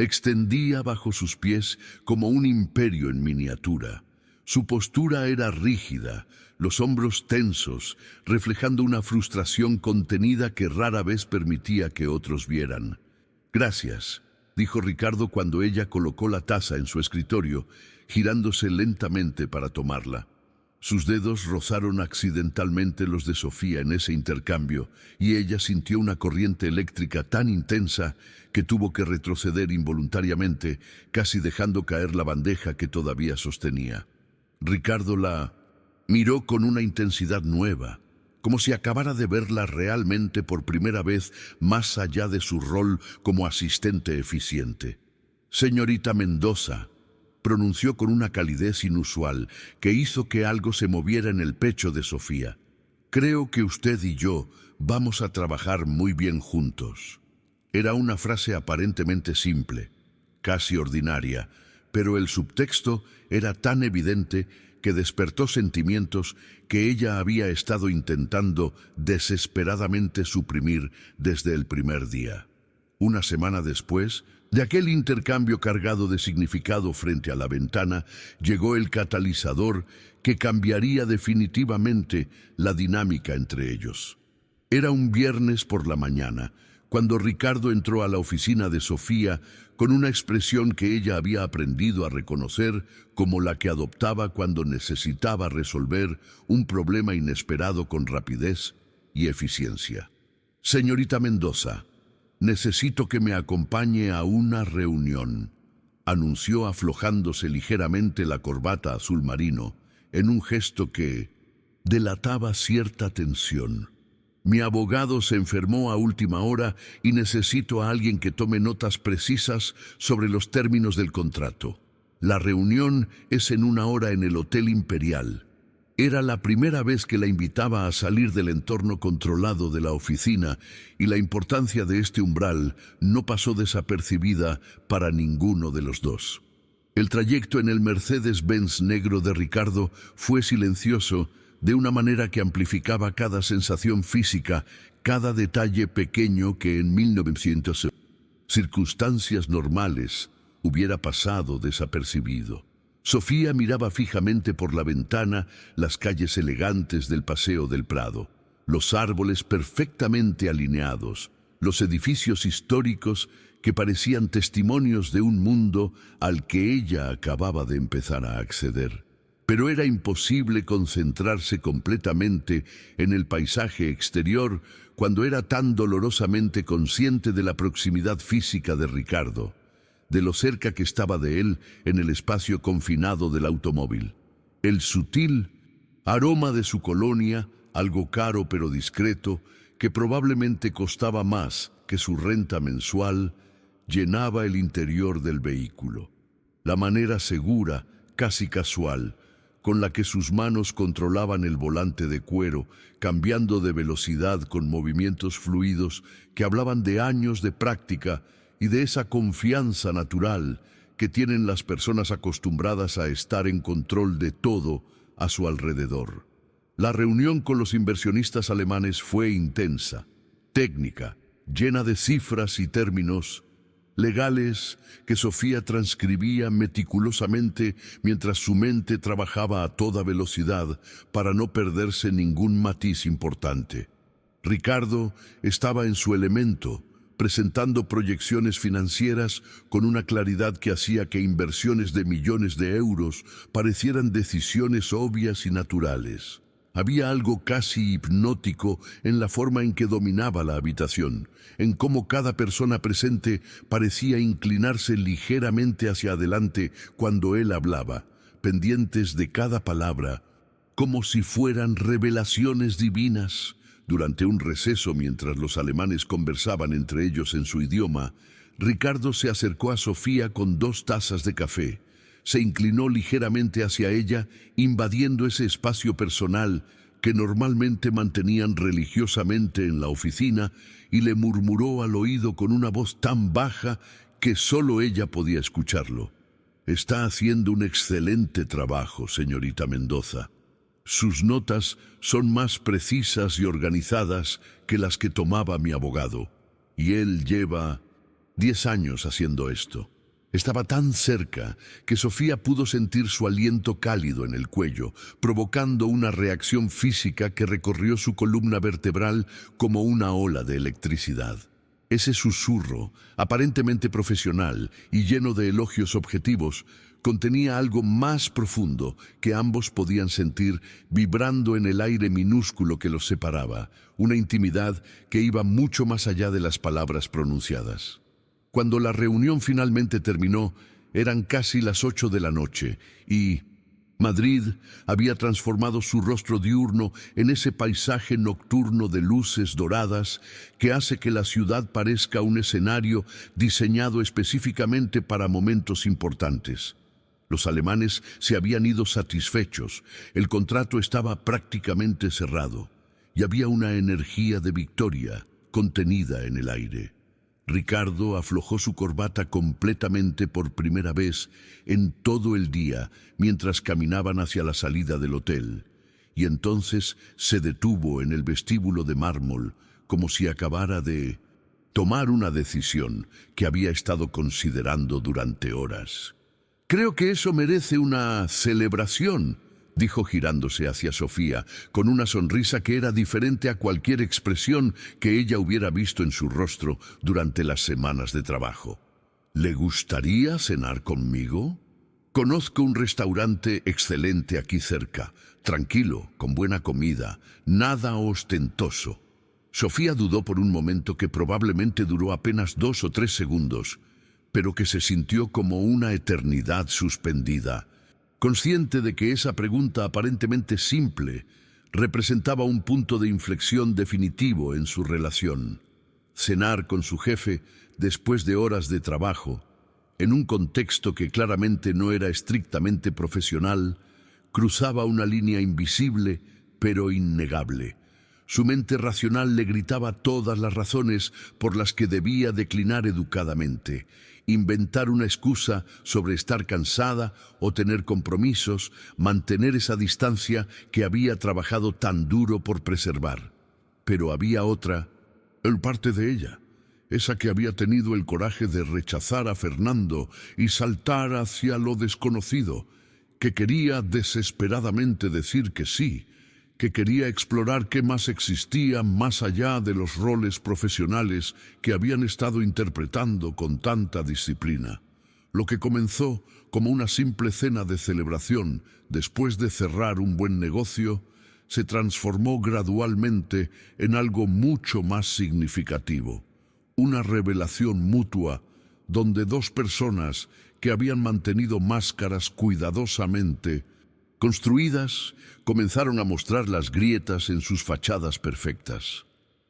extendía bajo sus pies como un imperio en miniatura. Su postura era rígida, los hombros tensos, reflejando una frustración contenida que rara vez permitía que otros vieran. «Gracias», dijo Ricardo cuando ella colocó la taza en su escritorio, girándose lentamente para tomarla. Sus dedos rozaron accidentalmente los de Sofía en ese intercambio, y ella sintió una corriente eléctrica tan intensa que tuvo que retroceder involuntariamente, casi dejando caer la bandeja que todavía sostenía. Ricardo la miró con una intensidad nueva, como si acabara de verla realmente por primera vez más allá de su rol como asistente eficiente. «Señorita Mendoza», pronunció con una calidez inusual que hizo que algo se moviera en el pecho de Sofía. «Creo que usted y yo vamos a trabajar muy bien juntos». Era una frase aparentemente simple, casi ordinaria, pero el subtexto era tan evidente que despertó sentimientos que ella había estado intentando desesperadamente suprimir desde el primer día. Una semana después de aquel intercambio cargado de significado frente a la ventana, llegó el catalizador que cambiaría definitivamente la dinámica entre ellos. Era un viernes por la mañana, cuando Ricardo entró a la oficina de Sofía con una expresión que ella había aprendido a reconocer como la que adoptaba cuando necesitaba resolver un problema inesperado con rapidez y eficiencia. «Señorita Mendoza, necesito que me acompañe a una reunión», anunció aflojándose ligeramente la corbata azul marino, en un gesto que delataba cierta tensión. «Mi abogado se enfermó a última hora y necesito a alguien que tome notas precisas sobre los términos del contrato. La reunión es en 1 hora en el Hotel Imperial». Era la primera vez que la invitaba a salir del entorno controlado de la oficina y la importancia de este umbral no pasó desapercibida para ninguno de los dos. El trayecto en el Mercedes-Benz negro de Ricardo fue silencioso, de una manera que amplificaba cada sensación física, cada detalle pequeño que en 1900 circunstancias normales hubiera pasado desapercibido. Sofía miraba fijamente por la ventana las calles elegantes del Paseo del Prado, los árboles perfectamente alineados, los edificios históricos que parecían testimonios de un mundo al que ella acababa de empezar a acceder. Pero era imposible concentrarse completamente en el paisaje exterior cuando era tan dolorosamente consciente de la proximidad física de Ricardo, de lo cerca que estaba de él en el espacio confinado del automóvil. El sutil aroma de su colonia, algo caro pero discreto, que probablemente costaba más que su renta mensual, llenaba el interior del vehículo. La manera segura, casi casual, con la que sus manos controlaban el volante de cuero, cambiando de velocidad con movimientos fluidos que hablaban de años de práctica y de esa confianza natural que tienen las personas acostumbradas a estar en control de todo a su alrededor. La reunión con los inversionistas alemanes fue intensa, técnica, llena de cifras y términos legales que Sofía transcribía meticulosamente mientras su mente trabajaba a toda velocidad para no perderse ningún matiz importante. Ricardo estaba en su elemento, presentando proyecciones financieras con una claridad que hacía que inversiones de millones de euros parecieran decisiones obvias y naturales. Había algo casi hipnótico en la forma en que dominaba la habitación, en cómo cada persona presente parecía inclinarse ligeramente hacia adelante cuando él hablaba, pendientes de cada palabra, como si fueran revelaciones divinas. Durante un receso, mientras los alemanes conversaban entre ellos en su idioma, Ricardo se acercó a Sofía con 2 tazas de café. Se inclinó ligeramente hacia ella, invadiendo ese espacio personal que normalmente mantenían religiosamente en la oficina, y le murmuró al oído con una voz tan baja que solo ella podía escucharlo. Está haciendo un excelente trabajo, señorita Mendoza. Sus notas son más precisas y organizadas que las que tomaba mi abogado, y él lleva 10 años haciendo esto. Estaba tan cerca que Sofía pudo sentir su aliento cálido en el cuello, provocando una reacción física que recorrió su columna vertebral como una ola de electricidad. Ese susurro, aparentemente profesional y lleno de elogios objetivos, contenía algo más profundo que ambos podían sentir vibrando en el aire minúsculo que los separaba, una intimidad que iba mucho más allá de las palabras pronunciadas. Cuando la reunión finalmente terminó, eran casi las 8 de la noche y Madrid había transformado su rostro diurno en ese paisaje nocturno de luces doradas que hace que la ciudad parezca un escenario diseñado específicamente para momentos importantes. Los alemanes se habían ido satisfechos, el contrato estaba prácticamente cerrado y había una energía de victoria contenida en el aire. Ricardo aflojó su corbata completamente por primera vez en todo el día mientras caminaban hacia la salida del hotel, y entonces se detuvo en el vestíbulo de mármol como si acabara de tomar una decisión que había estado considerando durante horas. «Creo que eso merece una celebración», dijo girándose hacia Sofía, con una sonrisa que era diferente a cualquier expresión que ella hubiera visto en su rostro durante las semanas de trabajo. «¿Le gustaría cenar conmigo? Conozco un restaurante excelente aquí cerca, tranquilo, con buena comida, nada ostentoso». Sofía dudó por un momento que probablemente duró apenas 2 o 3 segundos, pero que se sintió como una eternidad suspendida, consciente de que esa pregunta aparentemente simple representaba un punto de inflexión definitivo en su relación. Cenar con su jefe después de horas de trabajo, en un contexto que claramente no era estrictamente profesional, cruzaba una línea invisible pero innegable. Su mente racional le gritaba todas las razones por las que debía declinar educadamente, inventar una excusa sobre estar cansada o tener compromisos, mantener esa distancia que había trabajado tan duro por preservar. Pero había otra, el parte de ella, esa que había tenido el coraje de rechazar a Fernando y saltar hacia lo desconocido, que quería desesperadamente decir que sí, que quería explorar qué más existía más allá de los roles profesionales que habían estado interpretando con tanta disciplina. Lo que comenzó como una simple cena de celebración después de cerrar un buen negocio, se transformó gradualmente en algo mucho más significativo. Una revelación mutua donde 2 personas que habían mantenido máscaras cuidadosamente construidas, comenzaron a mostrar las grietas en sus fachadas perfectas.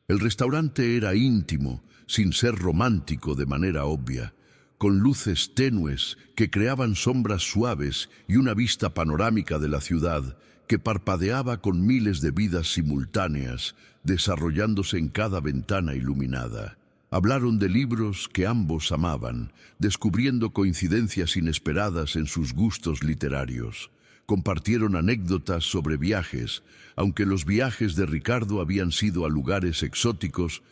El restaurante era íntimo, sin ser romántico de manera obvia, con luces tenues que creaban sombras suaves y una vista panorámica de la ciudad que parpadeaba con miles de vidas simultáneas, desarrollándose en cada ventana iluminada. Hablaron de libros que ambos amaban, descubriendo coincidencias inesperadas en sus gustos literarios. Compartieron anécdotas sobre viajes, aunque los viajes de Ricardo habían sido a lugares exóticos,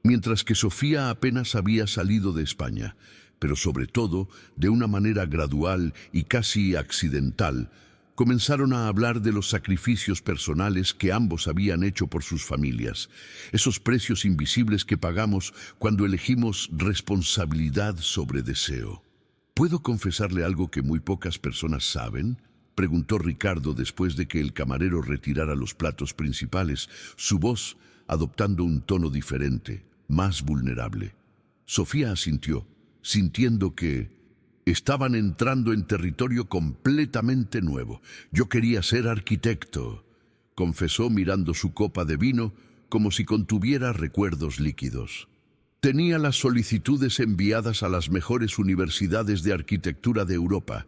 mientras que Sofía apenas había salido de España, pero sobre todo, de una manera gradual y casi accidental, comenzaron a hablar de los sacrificios personales que ambos habían hecho por sus familias, esos precios invisibles que pagamos cuando elegimos responsabilidad sobre deseo. ¿Puedo confesarle algo que muy pocas personas saben?, preguntó Ricardo después de que el camarero retirara los platos principales, su voz adoptando un tono diferente, más vulnerable. Sofía asintió, sintiendo que estaban entrando en territorio completamente nuevo. «Yo quería ser arquitecto», confesó mirando su copa de vino como si contuviera recuerdos líquidos. Tenía las solicitudes enviadas a las mejores universidades de arquitectura de Europa,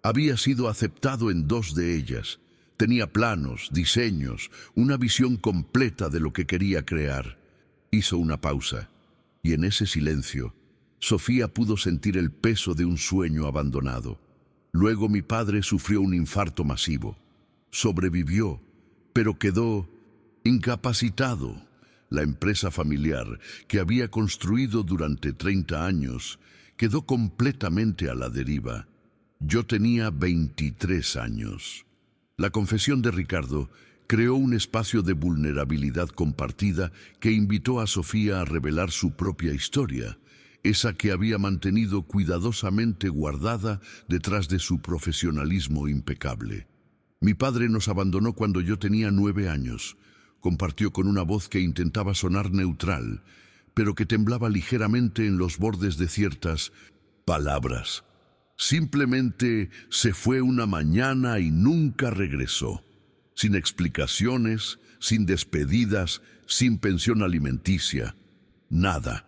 Había sido aceptado en 2 de ellas. Tenía planos, diseños, una visión completa de lo que quería crear. Hizo una pausa, y en ese silencio, Sofía pudo sentir el peso de un sueño abandonado. Luego mi padre sufrió un infarto masivo. Sobrevivió, pero quedó incapacitado. La empresa familiar, que había construido durante 30 años, quedó completamente a la deriva. Yo tenía 23 años. La confesión de Ricardo creó un espacio de vulnerabilidad compartida que invitó a Sofía a revelar su propia historia, esa que había mantenido cuidadosamente guardada detrás de su profesionalismo impecable. Mi padre nos abandonó cuando yo tenía 9 años. Compartió con una voz que intentaba sonar neutral, pero que temblaba ligeramente en los bordes de ciertas palabras. Simplemente se fue una mañana y nunca regresó. Sin explicaciones, sin despedidas, sin pensión alimenticia. Nada.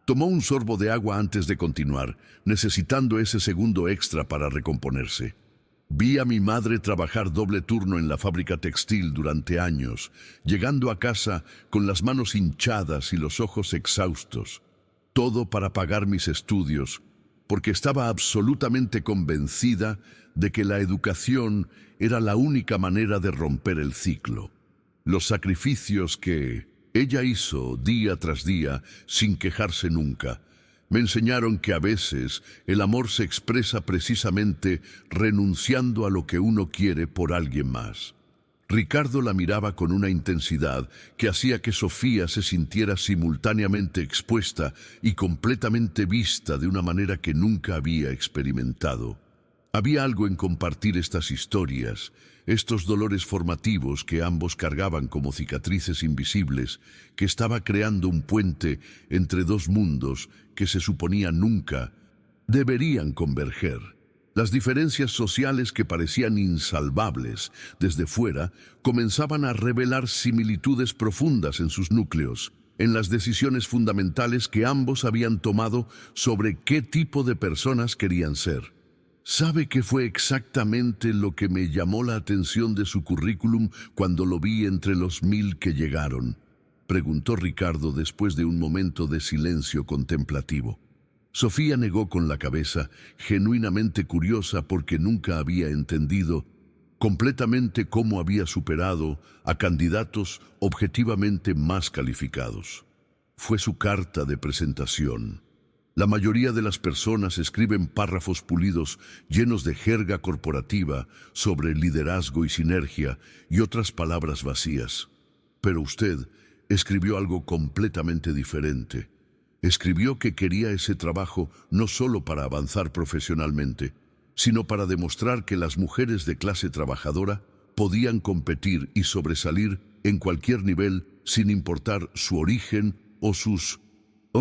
Tomó un sorbo de agua antes de continuar, necesitando ese segundo extra para recomponerse. Vi a mi madre trabajar doble turno en la fábrica textil durante años, llegando a casa con las manos hinchadas y los ojos exhaustos. Todo para pagar mis estudios, porque estaba absolutamente convencida de que la educación era la única manera de romper el ciclo. Los sacrificios que ella hizo día tras día sin quejarse nunca, me enseñaron que a veces el amor se expresa precisamente renunciando a lo que uno quiere por alguien más. Ricardo la miraba con una intensidad que hacía que Sofía se sintiera simultáneamente expuesta y completamente vista de una manera que nunca había experimentado. Había algo en compartir estas historias, estos dolores formativos que ambos cargaban como cicatrices invisibles, que estaba creando un puente entre 2 mundos que se suponía nunca deberían converger. Las diferencias sociales que parecían insalvables desde fuera comenzaban a revelar similitudes profundas en sus núcleos, en las decisiones fundamentales que ambos habían tomado sobre qué tipo de personas querían ser. ¿Sabe qué fue exactamente lo que me llamó la atención de su currículum cuando lo vi entre los 1000 que llegaron?, preguntó Ricardo después de un momento de silencio contemplativo. Sofía negó con la cabeza, genuinamente curiosa porque nunca había entendido completamente cómo había superado a candidatos objetivamente más calificados. Fue su carta de presentación. La mayoría de las personas escriben párrafos pulidos llenos de jerga corporativa sobre liderazgo y sinergia y otras palabras vacías. Pero usted escribió algo completamente diferente. Escribió que quería ese trabajo no solo para avanzar profesionalmente, sino para demostrar que las mujeres de clase trabajadora podían competir y sobresalir en cualquier nivel sin importar su origen o sus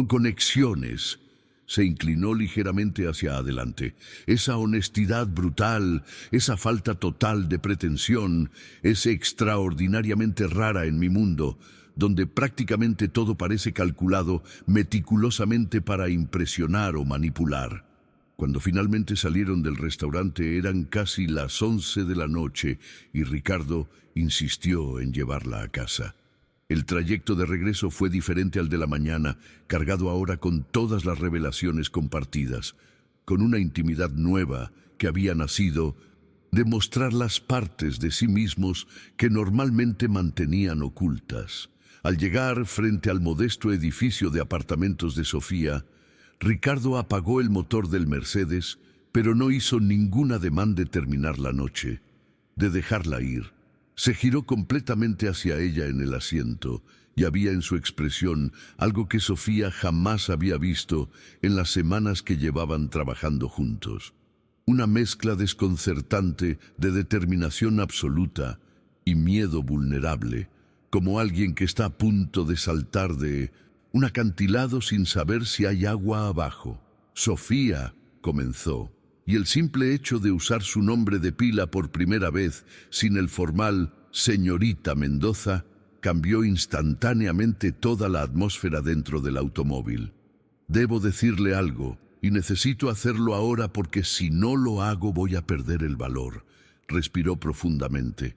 conexiones. Se inclinó ligeramente hacia adelante. Esa honestidad brutal, esa falta total de pretensión, es extraordinariamente rara en mi mundo, donde prácticamente todo parece calculado meticulosamente para impresionar o manipular. Cuando finalmente salieron del restaurante eran casi las 11 de la noche y Ricardo insistió en llevarla a casa. El trayecto de regreso fue diferente al de la mañana, cargado ahora con todas las revelaciones compartidas, con una intimidad nueva que había nacido de mostrar las partes de sí mismos que normalmente mantenían ocultas. Al llegar frente al modesto edificio de apartamentos de Sofía, Ricardo apagó el motor del Mercedes, pero no hizo ningún ademán de terminar la noche, de dejarla ir. Se giró completamente hacia ella en el asiento y había en su expresión algo que Sofía jamás había visto en las semanas que llevaban trabajando juntos. Una mezcla desconcertante de determinación absoluta y miedo vulnerable, como alguien que está a punto de saltar de un acantilado sin saber si hay agua abajo. Sofía, comenzó. Y el simple hecho de usar su nombre de pila por primera vez, sin el formal señorita Mendoza, cambió instantáneamente toda la atmósfera dentro del automóvil. Debo decirle algo, y necesito hacerlo ahora porque si no lo hago voy a perder el valor. Respiró profundamente.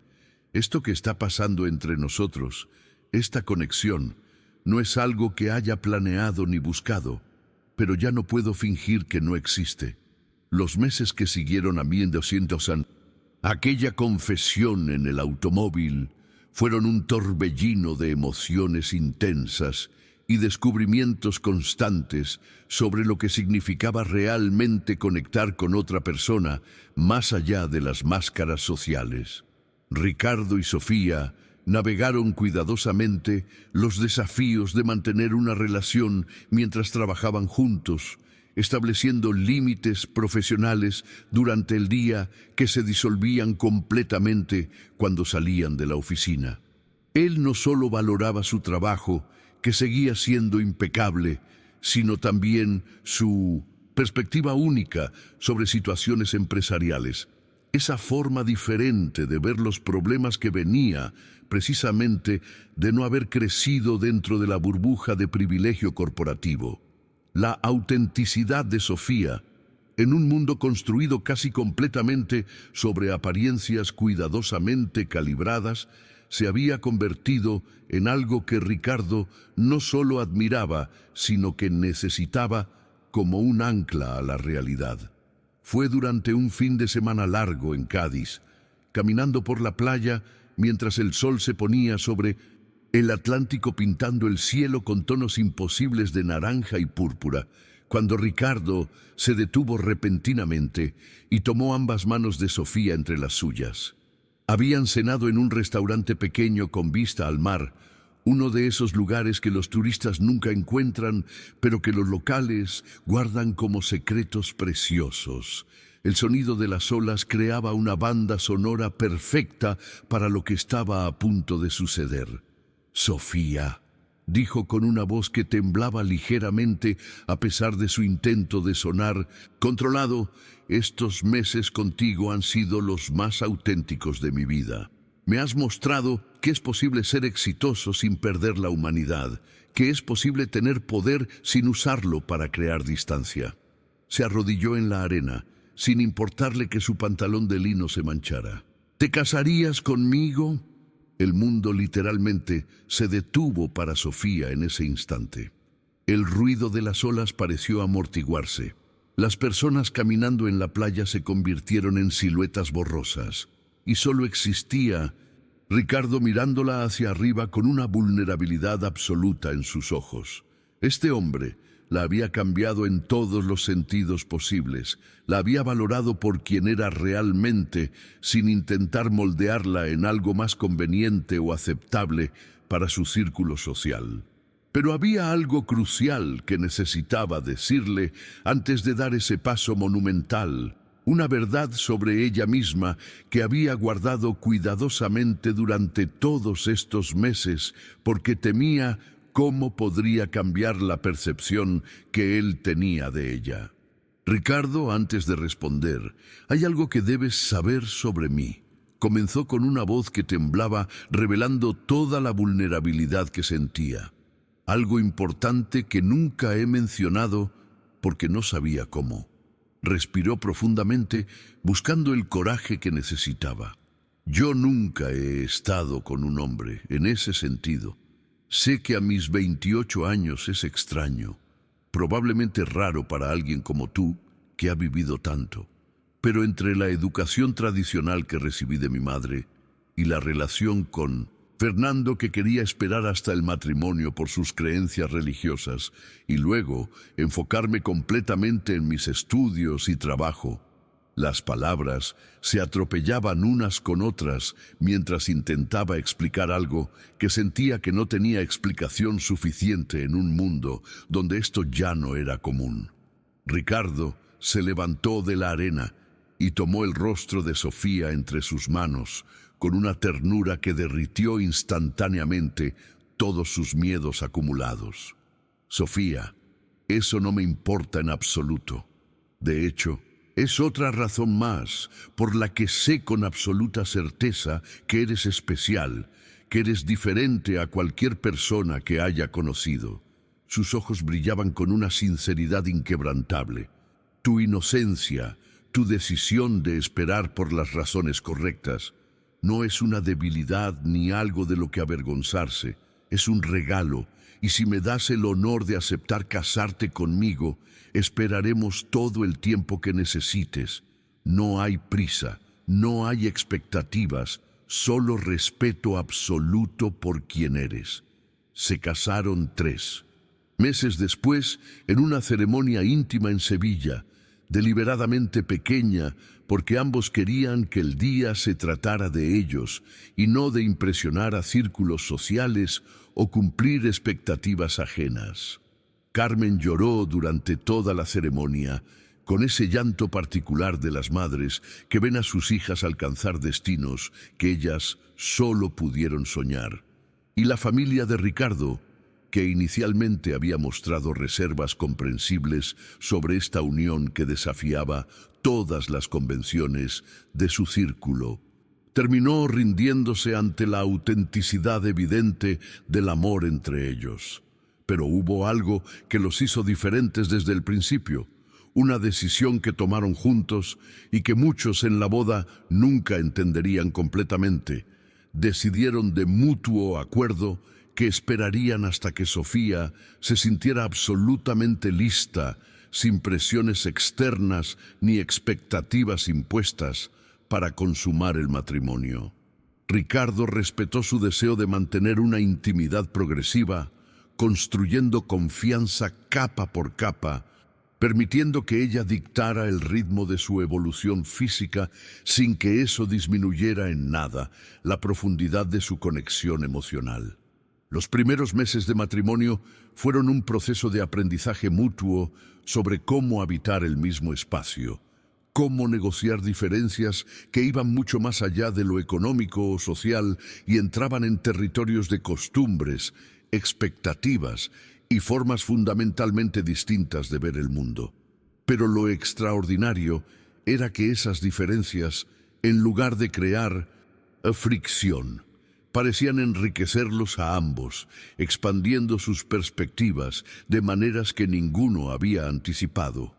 Esto que está pasando entre nosotros, esta conexión, no es algo que haya planeado ni buscado, pero ya no puedo fingir que no existe. Los meses que siguieron a 1200 años, aquella confesión en el automóvil, fueron un torbellino de emociones intensas y descubrimientos constantes sobre lo que significaba realmente conectar con otra persona más allá de las máscaras sociales. Ricardo y Sofía navegaron cuidadosamente los desafíos de mantener una relación mientras trabajaban juntos, estableciendo límites profesionales durante el día que se disolvían completamente cuando salían de la oficina. Él no solo valoraba su trabajo, que seguía siendo impecable, sino también su perspectiva única sobre situaciones empresariales. Esa forma diferente de ver los problemas que venía precisamente de no haber crecido dentro de la burbuja de privilegio corporativo. La autenticidad de Sofía, en un mundo construido casi completamente sobre apariencias cuidadosamente calibradas, se había convertido en algo que Ricardo no solo admiraba, sino que necesitaba como un ancla a la realidad. Fue durante un fin de semana largo en Cádiz, caminando por la playa mientras el sol se ponía sobre el Atlántico pintando el cielo con tonos imposibles de naranja y púrpura, cuando Ricardo se detuvo repentinamente y tomó ambas manos de Sofía entre las suyas. Habían cenado en un restaurante pequeño con vista al mar, uno de esos lugares que los turistas nunca encuentran, pero que los locales guardan como secretos preciosos. El sonido de las olas creaba una banda sonora perfecta para lo que estaba a punto de suceder. «Sofía», dijo con una voz que temblaba ligeramente a pesar de su intento de sonar controlado, «estos meses contigo han sido los más auténticos de mi vida. Me has mostrado que es posible ser exitoso sin perder la humanidad, que es posible tener poder sin usarlo para crear distancia». Se arrodilló en la arena, sin importarle que su pantalón de lino se manchara. «¿Te casarías conmigo?». El mundo literalmente se detuvo para Sofía en ese instante. El ruido de las olas pareció amortiguarse. Las personas caminando en la playa se convirtieron en siluetas borrosas, y solo existía Ricardo mirándola hacia arriba con una vulnerabilidad absoluta en sus ojos. Este hombre la había cambiado en todos los sentidos posibles, la había valorado por quien era realmente, sin intentar moldearla en algo más conveniente o aceptable para su círculo social. Pero había algo crucial que necesitaba decirle antes de dar ese paso monumental, una verdad sobre ella misma que había guardado cuidadosamente durante todos estos meses porque temía cómo podría cambiar la percepción que él tenía de ella. «Ricardo, antes de responder, hay algo que debes saber sobre mí». Comenzó con una voz que temblaba, revelando toda la vulnerabilidad que sentía. «Algo importante que nunca he mencionado porque no sabía cómo». Respiró profundamente, buscando el coraje que necesitaba. «Yo nunca he estado con un hombre, en ese sentido. Sé que a mis 28 años es extraño, probablemente raro para alguien como tú, que ha vivido tanto. Pero entre la educación tradicional que recibí de mi madre y la relación con Fernando, que quería esperar hasta el matrimonio por sus creencias religiosas, y luego enfocarme completamente en mis estudios y trabajo, las palabras se atropellaban unas con otras mientras intentaba explicar algo que sentía que no tenía explicación suficiente en un mundo donde esto ya no era común. Ricardo se levantó de la arena y tomó el rostro de Sofía entre sus manos, con una ternura que derritió instantáneamente todos sus miedos acumulados. «Sofía, eso no me importa en absoluto. De hecho, es otra razón más por la que sé con absoluta certeza que eres especial, que eres diferente a cualquier persona que haya conocido». Sus ojos brillaban con una sinceridad inquebrantable. tu inocencia, tu decisión de esperar por las razones correctas, no es una debilidad ni algo de lo que avergonzarse, es un regalo, y si me das el honor de aceptar casarte conmigo, esperaremos todo el tiempo que necesites. No hay prisa, no hay expectativas, solo respeto absoluto por quien eres. Se casaron 3 meses después, en una ceremonia íntima en Sevilla, deliberadamente pequeña, porque ambos querían que el día se tratara de ellos y no de impresionar a círculos sociales o cumplir expectativas ajenas. Carmen lloró durante toda la ceremonia, con ese llanto particular de las madres que ven a sus hijas alcanzar destinos que ellas solo pudieron soñar. Y la familia de Ricardo, que inicialmente había mostrado reservas comprensibles sobre esta unión que desafiaba todas las convenciones de su círculo, terminó rindiéndose ante la autenticidad evidente del amor entre ellos. Pero hubo algo que los hizo diferentes desde el principio, una decisión que tomaron juntos y que muchos en la boda nunca entenderían completamente. Decidieron de mutuo acuerdo que esperarían hasta que Sofía se sintiera absolutamente lista, sin presiones externas ni expectativas impuestas, para consumar el matrimonio. Ricardo respetó su deseo de mantener una intimidad progresiva, construyendo confianza capa por capa, permitiendo que ella dictara el ritmo de su evolución física sin que eso disminuyera en nada la profundidad de su conexión emocional. Los primeros meses de matrimonio fueron un proceso de aprendizaje mutuo sobre cómo habitar el mismo espacio, cómo negociar diferencias que iban mucho más allá de lo económico o social y entraban en territorios de costumbres, expectativas y formas fundamentalmente distintas de ver el mundo. Pero lo extraordinario era que esas diferencias, en lugar de crear fricción, parecían enriquecerlos a ambos, expandiendo sus perspectivas de maneras que ninguno había anticipado.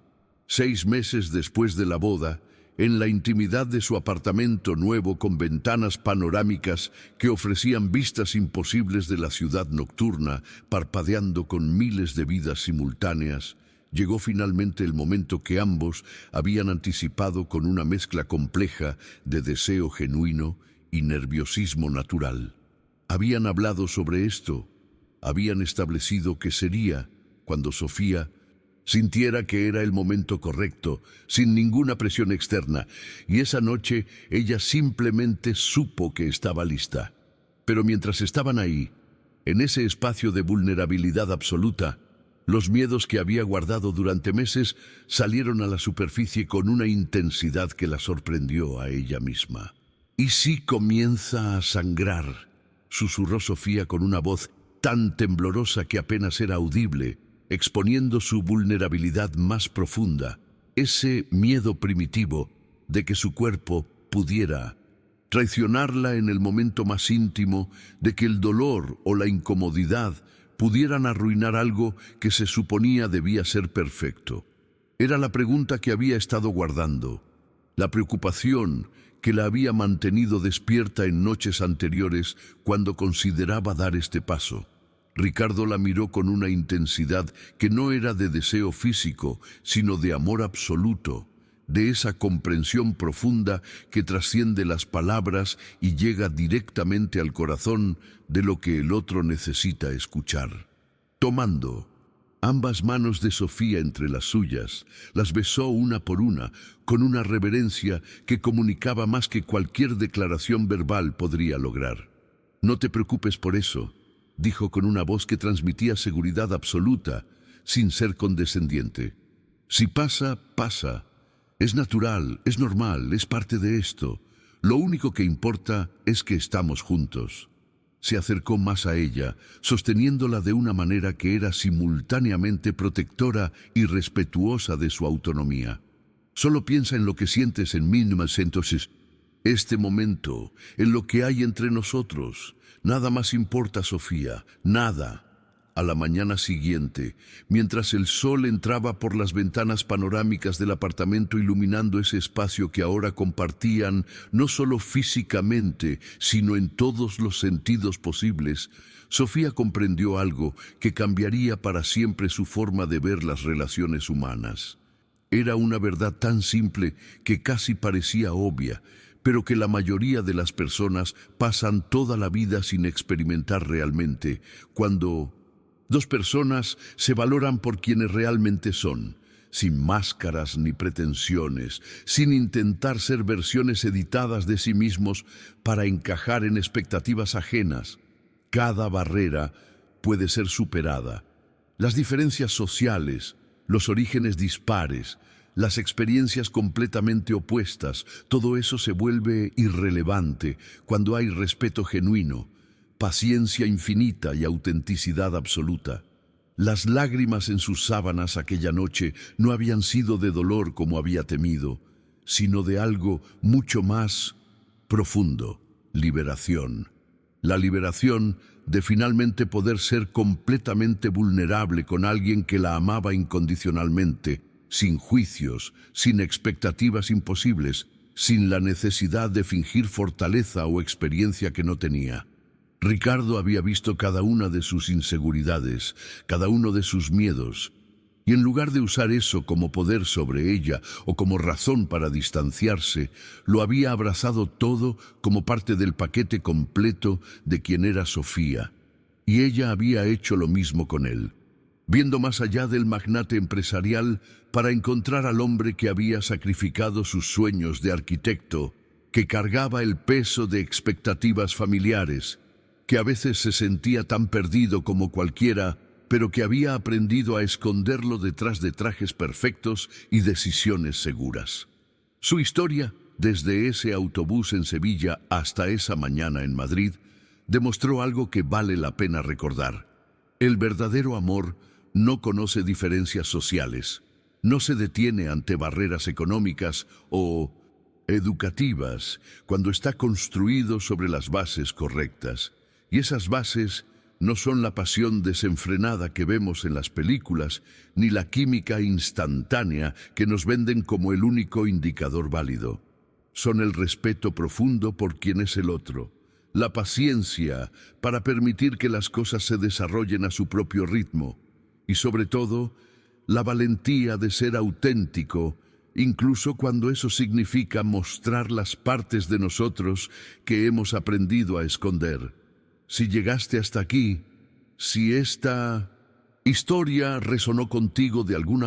6 meses después de la boda, en la intimidad de su apartamento nuevo con ventanas panorámicas que ofrecían vistas imposibles de la ciudad nocturna, parpadeando con miles de vidas simultáneas, llegó finalmente el momento que ambos habían anticipado con una mezcla compleja de deseo genuino y nerviosismo natural. Habían hablado sobre esto, habían establecido que sería cuando Sofía sintiera que era el momento correcto, sin ninguna presión externa, y esa noche ella simplemente supo que estaba lista. Pero mientras estaban ahí, en ese espacio de vulnerabilidad absoluta, los miedos que había guardado durante meses salieron a la superficie con una intensidad que la sorprendió a ella misma. «¿Y si comienza a sangrar?», susurró Sofía con una voz tan temblorosa que apenas era audible, exponiendo su vulnerabilidad más profunda, ese miedo primitivo de que su cuerpo pudiera traicionarla en el momento más íntimo, de que el dolor o la incomodidad pudieran arruinar algo que se suponía debía ser perfecto. Era la pregunta que había estado guardando, la preocupación que la había mantenido despierta en noches anteriores cuando consideraba dar este paso. Ricardo la miró con una intensidad que no era de deseo físico, sino de amor absoluto, de esa comprensión profunda que trasciende las palabras y llega directamente al corazón de lo que el otro necesita escuchar. Tomando ambas manos de Sofía entre las suyas, las besó una por una, con una reverencia que comunicaba más que cualquier declaración verbal podría lograr. «No te preocupes por eso», dijo con una voz que transmitía seguridad absoluta, sin ser condescendiente. «Si pasa, pasa. Es natural, es normal, es parte de esto. Lo único que importa es que estamos juntos». Se acercó más a ella, sosteniéndola de una manera que era simultáneamente protectora y respetuosa de su autonomía. «Solo piensa en lo que sientes en mí, entonces, este momento, en lo que hay entre nosotros. Nada más importa, Sofía, nada. a la mañana siguiente, mientras el sol entraba por las ventanas panorámicas del apartamento iluminando ese espacio que ahora compartían no solo físicamente, sino en todos los sentidos posibles, Sofía comprendió algo que cambiaría para siempre su forma de ver las relaciones humanas. Era una verdad tan simple que casi parecía obvia, pero que la mayoría de las personas pasan toda la vida sin experimentar realmente, cuando dos personas se valoran por quienes realmente son, sin máscaras ni pretensiones, sin intentar ser versiones editadas de sí mismos para encajar en expectativas ajenas. Cada barrera puede ser superada. Las diferencias sociales, los orígenes dispares, las experiencias completamente opuestas, todo eso se vuelve irrelevante cuando hay respeto genuino, paciencia infinita y autenticidad absoluta. Las lágrimas en sus sábanas aquella noche no habían sido de dolor como había temido, sino de algo mucho más profundo: liberación. La liberación de finalmente poder ser completamente vulnerable con alguien que la amaba incondicionalmente, sin juicios, sin expectativas imposibles, sin la necesidad de fingir fortaleza o experiencia que no tenía. Ricardo había visto cada una de sus inseguridades, cada uno de sus miedos, y en lugar de usar eso como poder sobre ella o como razón para distanciarse, lo había abrazado todo como parte del paquete completo de quien era Sofía. Y ella había hecho lo mismo con él, viendo más allá del magnate empresarial para encontrar al hombre que había sacrificado sus sueños de arquitecto, que cargaba el peso de expectativas familiares, que a veces se sentía tan perdido como cualquiera, pero que había aprendido a esconderlo detrás de trajes perfectos y decisiones seguras. Su historia, desde ese autobús en Sevilla hasta esa mañana en Madrid, demostró algo que vale la pena recordar. El verdadero amor no conoce diferencias sociales, no se detiene ante barreras económicas o educativas cuando está construido sobre las bases correctas. Y esas bases no son la pasión desenfrenada que vemos en las películas, ni la química instantánea que nos venden como el único indicador válido. Son el respeto profundo por quien es el otro, la paciencia para permitir que las cosas se desarrollen a su propio ritmo, y sobre todo, la valentía de ser auténtico, incluso cuando eso significa mostrar las partes de nosotros que hemos aprendido a esconder. Si llegaste hasta aquí, si esta historia resonó contigo de alguna manera,